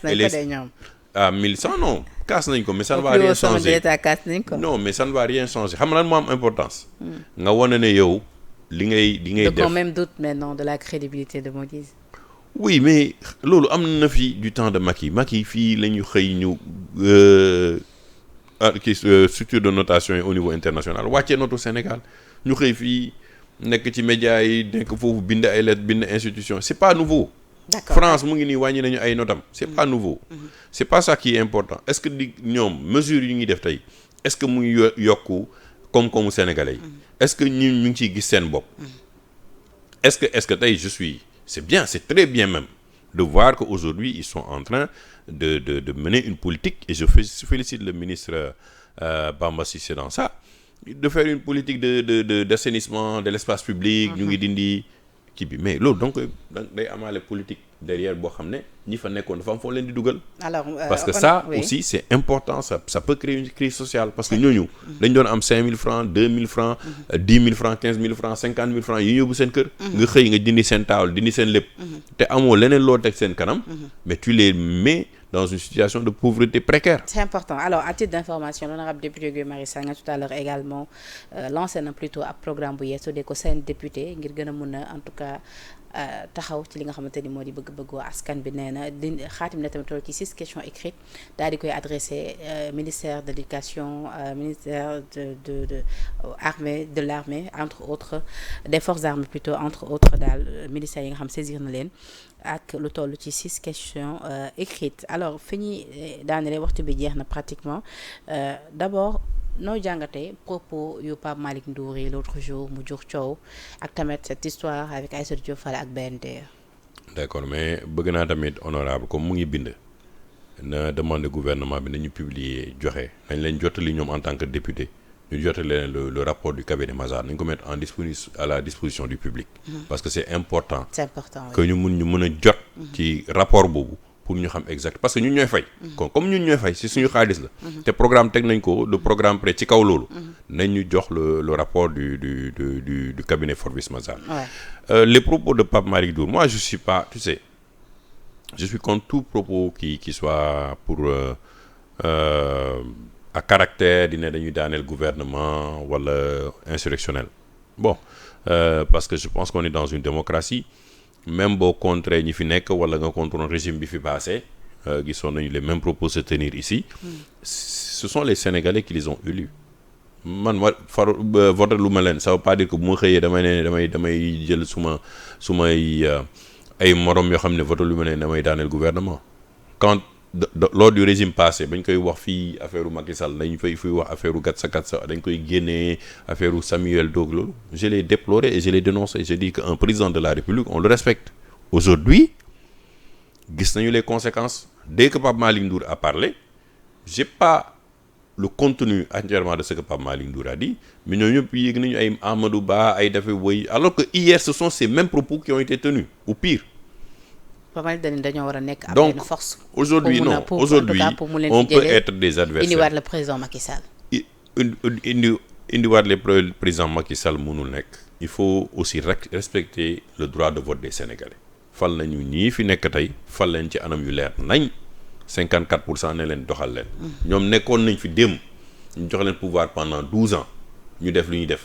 à 1100 non kaas nañ ko mais ça ne va rien changer non mais ça ne va rien changer xam nga lan moo am importance. nga wane ne yow li ngay def. donc on même doute maintenant de la crédibilité de Moody's. oui mais loolu am na fi du temps de Macky fii la ñu xëy ñu structure de notation yi au niveau international wàccee notu Sénégal ñu xëy fii nekk ci médias yi nekk foofu bind ay lettres bind institution c'est pas nouveau. D'accord. France mu ngi nii wàññi nañu ay notam c'est pas nouveau. C'est pas ça qui est important est-ce que ñoom mesures yu ñuy def tey est-ce que mu ngi yokku koom-koomu sénégalais yi. est-ce que ñu ngi ciy gis seen bopp. est-ce que tey c'est bien c'est très bien même de voir qu'aujourd'hui ils sont en train de mener une politique et je félicite le ministre Bamba Cissé dans ça de faire une politique d'assainissement de l'espace public. ñu ngi dindi. kii bi mais loolu donc day amaale politique derrière boo xam ne ñi fa nekkoon dafa am foo leen di dugal. alors parce que ça aussi c'est important ça peut créer une crise sociale parce que ñooñu dañ doon am 5000 francs 2000 francs 10 000 francs 15 000 francs 50 000 francs yi ñu yóbbu seen kër. nga xëy nga dindi seen taawal dindi seen lépp. te amoo leneen loo teg seen kanam. mais tu les mets dans une situation de pauvreté précaire. C'est important. Alors, à titre d'information, l'honorable député Guy Marius Sagna tout à l'heure également lancé na plutôt ab programme bu yees de ko seen député ngir gën a mun a en tout cas taxaw ci li nga xamante ni moo di bëgg-bëggoo askan bi nee na di xaatim na tamit ci 6 questions écrites daal di koy adressé ministère de l'éducation ministère de armée de l'armée entre autres des forces armées plutôt entre autres daal ministères yi nga xam saisir na leen ak lu toll ci 6 questions écrites alors fi ñuy daanele waxtu bi jeex na pratiquement d'abord noo jàngatee propos yu Pape Malick Ndour yi l'autre jour mu jur coow ak tamit cette histoire avec Aïssatou Diop Fall ak BND. d'accord mais bëgg naa tamit honorable comme mu ngi bind na demande gouvernement bi nañu publier joxe nañ leen jottali ñoom en tant que député ñu jottali leen le rapport du cabinet Mazars nañ ko mettre à la disposition du public. parce que c'est important. que ñu mën a jot. ci rapport boobu pour ñu xam exact parce que ñun ñooy fay. comme ñun ñooy fay si suñu xaalis la. te programme teg nañ ko le programme prêt ci kaw loolu. nañ ñu jox le rapport du cabinet Forbis Mazars. Les propos de Pape Malick Ndour moi je suis pas tu sais je suis contre tout propos qui soit pour à caractère di ne dañuy daaneel gouvernement wala insurrectionnel bon parce que je pense qu'on est dans une démocratie même boo contrer ñi fi nekk wala nga contre un régime bi fi passé gisoon nañu les mêmes propos se tenir ici ce sont les Sénégalais qui les ont élus man voter lu ma leen ça veut pas dire que bu ma xëyee damay jël sumay ay morom yoo xam ne voter lu ma leen damay daaneel gouvernement quand lors du régime passé bañ koy wax fii affaire u Macky Sall dañ fay wax affaire u Gatsa dañ koy génnee affaire u Samuel Doe loolu je l'ai déploré et je l'ai dénoncé je dis qu'un président de la République on le respecte aujourd'hui gis nañu les conséquences dès que Pape Malick Ndour a parlé j'ai pas le contenu entièrement de ce que Pape Malick Ndour a dit mais ñooñu ñëpp yéeg nañu ay Amadou Ba ay dafa woy alors que hier ce sont ces mêmes propos qui ont été tenus ou pire. dañoo war a nekk am une force. aujourd'hui non aujourd'hui on peut être des adversaires indiwaat le président Macky Sall. indiwaat le président Macky Sall mënul nekk. il faut aussi respecter le droit de vote des Sénégalais. fal nañu ñii fi nekk tey fal leen ci anam yu leer nañ 54% ne leen doxal leen. ñoom nekkoon nañ fi démb ñu jox leen pouvoir pendant 12 ans ñu def lu ñuy def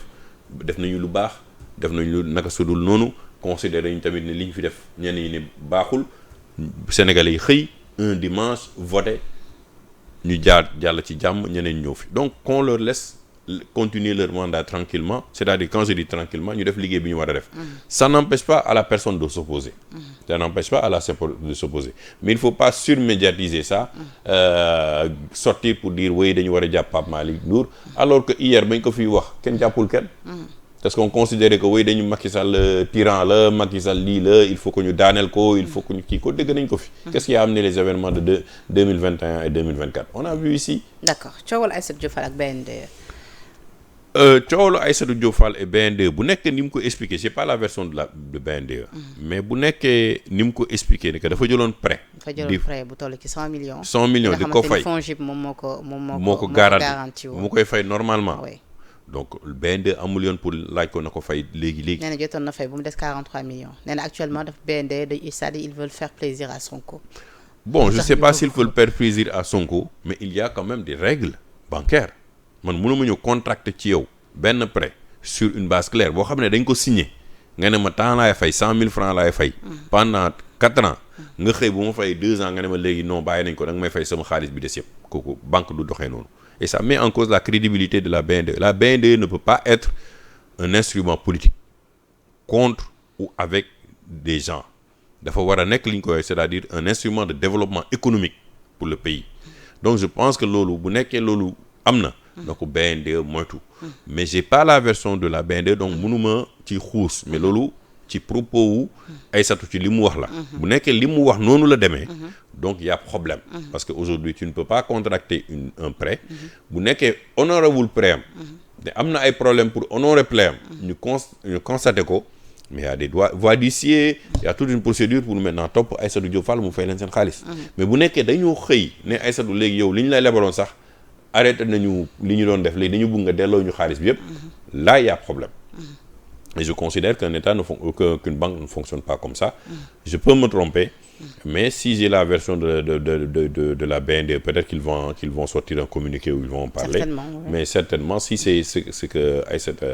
nañu lu baax def nañu lu naka sudul noonu. considéré ñu tamit ne li ñu fi def ñenn ñi ne baaxul Sénégalais yi xëy un dimanche voté ñu jàll ci jàmm ñeneen ñëw fi donc qu'on leur laisse continuer leur mandat tranquillement c'est-à-dire quand je dis tranquillement ñu def liggéey bi ñu war a def ça n'empêche pas à la personne de s'opposer ça n'empêche pas à la de s'opposer mais il faut pas surmédiatiser ça sortir pour dire oui dañu war a jàpp Pape Malick Ndour alors que hier bañ ko fiy wax kenn jàppul kenn parce qu'on considérait que oui dañu Macky Sall tyran la Macky Sall lii la il faut que ñu daaneel ko il faut que ñu kii ko dégg nañ ko fi. Qu'est-ce qui a amené les événements de 2021 et 2024 on a vu ici. d'accord coowal Aïssatou Diop Fall ak BND. coowal Aïssatou Diop Fall et BND bu nekkee ni mu ko expliqué c'est pas la version de BND. mais bu nekkee ni mu ko expliqué ne que dafa jëloon prêt. bu toll ci 100 millions. 100 millions di ko fay FONGIP moom moo ko garanti mu koy fay normalement. oui. donc BND amul yoon pour laaj ko na ko fay léegi. nee na jotoon na fay bu mu des 43 millions nee na actuellement daf BND c'est-à-dire ils veulent faire plaisir à Sonko. bon je sais pas s'ils veulent faire plaisir à Sonko mais il y a quand même des règles bancaires man mënuma ñëw contracter ci yow benn prêt sur une base claire boo xam ne dañ ko signé nga ne ma temps laay fay 100 000 francs laay fay. pendant 4 ans. nga xëy bu ma fay 2 ans nga ne ma léegi non bàyyi nañ ko da nga may fay sama xaalis bi des yëpp kooku banque du doxee noonu. Et ça met en cause la crédibilité de la BND. La BND ne peut pas être un instrument politique contre ou avec des gens. dafa war a nekk li ñu koy c'est-à-dire un instrument de développement économique pour le pays. Donc je pense que loolu bu nekkee loolu am na. donc BND moytu. mais j'ai pas la version de la BND donc mënuma ci xuus mais loolu ci propos wu Aïssatou ci li mu wax la. bu nekkee li mu wax noonu la demee. donc il y a problème. parce que aujourd'hui tu ne peux pas contracter un prêt. bu nekkee honorewul prêt am. te am na ay problème pour honorer prêt am. ñu constater ko mais il y a des voies d'huissier il y a toute une procédure pour maintenant topp Aïssatou Diop Fall mu fay leen seen xaalis. mais bu nekkee dañoo xëy ne Aïssatou léegi yow li ñu lay lebaloon sax arrêté nañu li ñu doon def léegi dañu bëgg nga delloo ñu xaalis bi yëpp. là il y a problème. Et je considère qu'une banque ne fonctionne pas comme ça. Je peux me tromper, mais si j'ai la version de la BND, peut-être qu'ils vont sortir un communiqué où ils vont en parler. Certainement, oui. Mais certainement, si c'est ce que Aïssatou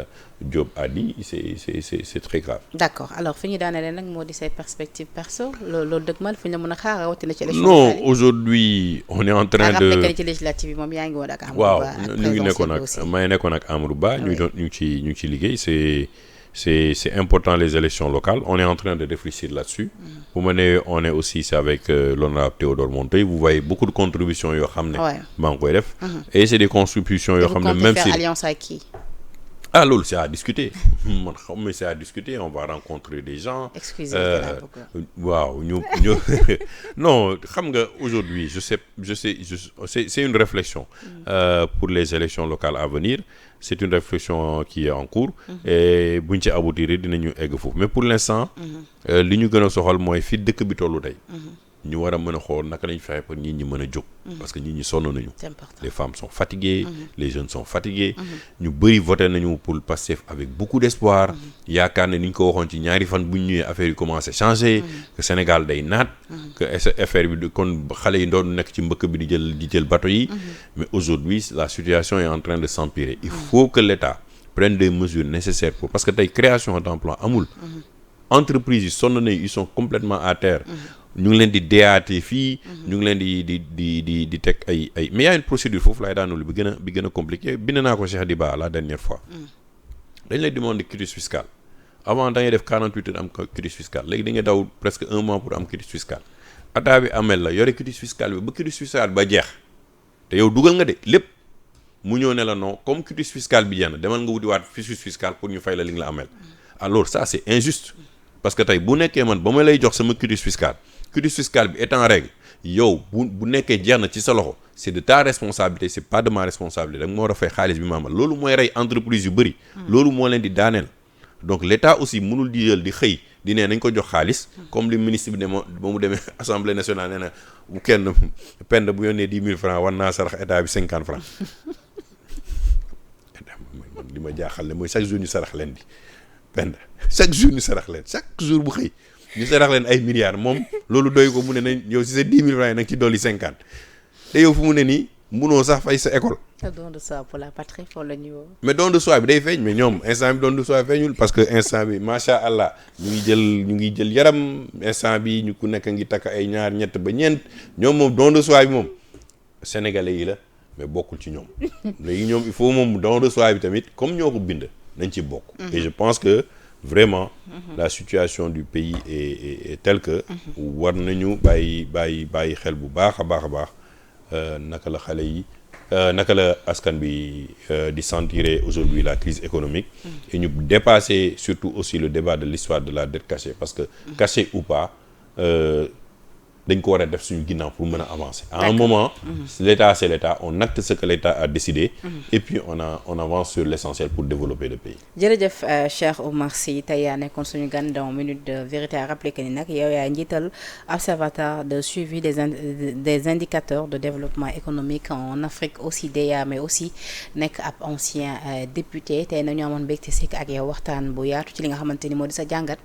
Diop a dit, c'est très grave. D'accord. Alors, fi ñu daanelee nag moo di say perspectives perso loolu dëgg man fi ñu la mën a xaar rawatina ci élection. Non, aujourd'hui on est en train de. ci législative bi moom yaa ngi woon ak Amadou Ba. waaw ñu ngi nekkoon ak Amadou Ba. ñu ngi ci liggéey c'est important les élections locales on est en train de réfléchir là-dessus bu ma nee on est aussi c'est avec l'honorable Théodore Monteil vous voyez beaucoup de contributions yoo xam ne maa ngi koy def et c'est des contributions yoo xam ne même si alliance avec qui? Ah loolu c'est à discuter man xam mais c'est à discuter on va rencontrer des gens. waaw ñu non xam nga aujourd'hui je sais c'est une réflexion pour les élections locales à venir c'est une réflexion qui est en cours et buñ ci aboutir dinañu egg foofu mais pour l'instant li ñu gën a soxal mooy fi dëkk bi tollu tey ñu war a mën a xool naka lañ fexe pour nit ñi mën a jóg parce que nit ñi sonn nañu les femmes sont fatiguées les jeunes sont fatigués ñu bëri voté nañu pour Pastef avec beaucoup d'espoir yaakaar ne ni ñu ko waxoon ci ñaari fan bu ñu ñëwee affaire yi commencé changer que Sénégal day naat que affaire bi kon xale yi doon nekk ci mbëkk bi di jël bateau yi mais aujourd'hui la situation est en train de s'empirer il faut que l'État prenne des mesures nécessaires pour parce que tey création d'emploi amul entreprises yi sonn nañu ils sont complètement à terre ñu ngi leen di deyaate fii ñu ngi leen di teg ay mais y a une procédure foofu laay daanul bi gën a compliqué bind naa ko Cheikh Diba la dernière fois dañ lay demander quitus fiscal avant da ngay def 48 heures am quitus fiscal léegi da ngay daw presque 1 mois pour am quitus fiscal ataa bi amel la yore quitus fiscal bi ba quitus fiscal ba jeex te yow dugal nga de lépp mu ñëw ne la non comme quitus fiscal bi jeex na demal nga wutiwaat quitus fiscal pour ñu fay la li nga la amel alors ça c'est injuste parce que tey bu nekkee man ba ma lay jox sama quitus fiscal bi est en règle yow bu nekkee jeex na ci sa loxo c'est de ta responsabilité c'est pas de ma responsabilité da nga ma war a fay xaalis bi ma amal loolu mooy rey entreprise yu bëri loolu moo leen di daaneel donc l'État aussi mënul di jël di xëy di ne nañ ko jox xaalis comme li ministre bi ne ba mu demee assemblée nationale nee na bu kenn pend bu yónnee 10 000 francs war naa sarax état bi 50 francs man li ma jaaxal ne mooy chaque jour ñu sarax leen di pend chaque jour ñu sarax leen chaque jour bu xëy ñu sarax leen ay milliards moom loolu doy ko mu ne nañ yow si sa 10 000 francs yi nag ci dolli 50 te yow fu mu ne nii munoo sax fay sa école. don de soi pour la patrie foofu la ñu woo. mais don de soi bi day feeñ mais ñoom instant bi don de soi feeñul parce que instant bi macha allah ñu ngi jël yaram instant bi ñu ku nekk ngi takk ay ñaar ñett ba ñeent ñoom moom don de soi bi moom sénégalais yi la mais bokkul ci ñoom. léegi ñoom il faut moom don de soi bi tamit comme ñoo ko bind nañ ci bokk. et je pense que. Vraiment la situation du pays est telle que war nañu bàyyi xel bu baax a baax naka la xale yi naka la askan bi di sentir aujourd'hui la crise économique et ñu dépasser surtout aussi le débat de l'histoire de la dette cachée parce que cachée ou pas dañ ko war a def suñu ginnaaw pour mën a avancer à un moment l'État c'est l'État on acte ce que l'État a décidé et puis on avance sur l'essentiel pour développer le pays. jërëjëf Cheikh Oumar Sy tey yaa nekkoon suñu gan dans minute de vérité à rappeler que ni nag yow yaa njiital observatoire de suivi des indicateurs de développement économique en Afrique OCDEA mais aussi nekk ab ancien député tey nañu amoon mbégte sikk ak yow waxtaan bu yaatu ci li nga xamante ni moo di sa jàngat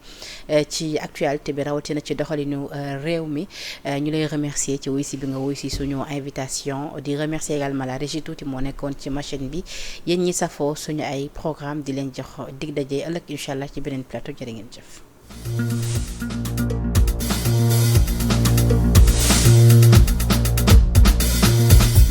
ci actualité bi rawatina ci doxalinu réew mi. ñu lay remercier ci wuy si bi nga wuy si suñu invitation di remercier également la régie tuuti moo nekkoon ci machine bi yéen ñi safoo suñu ay programme di leen jox dig daje ëllëg incha allah ci beneen plateau jërë ngeen jëf.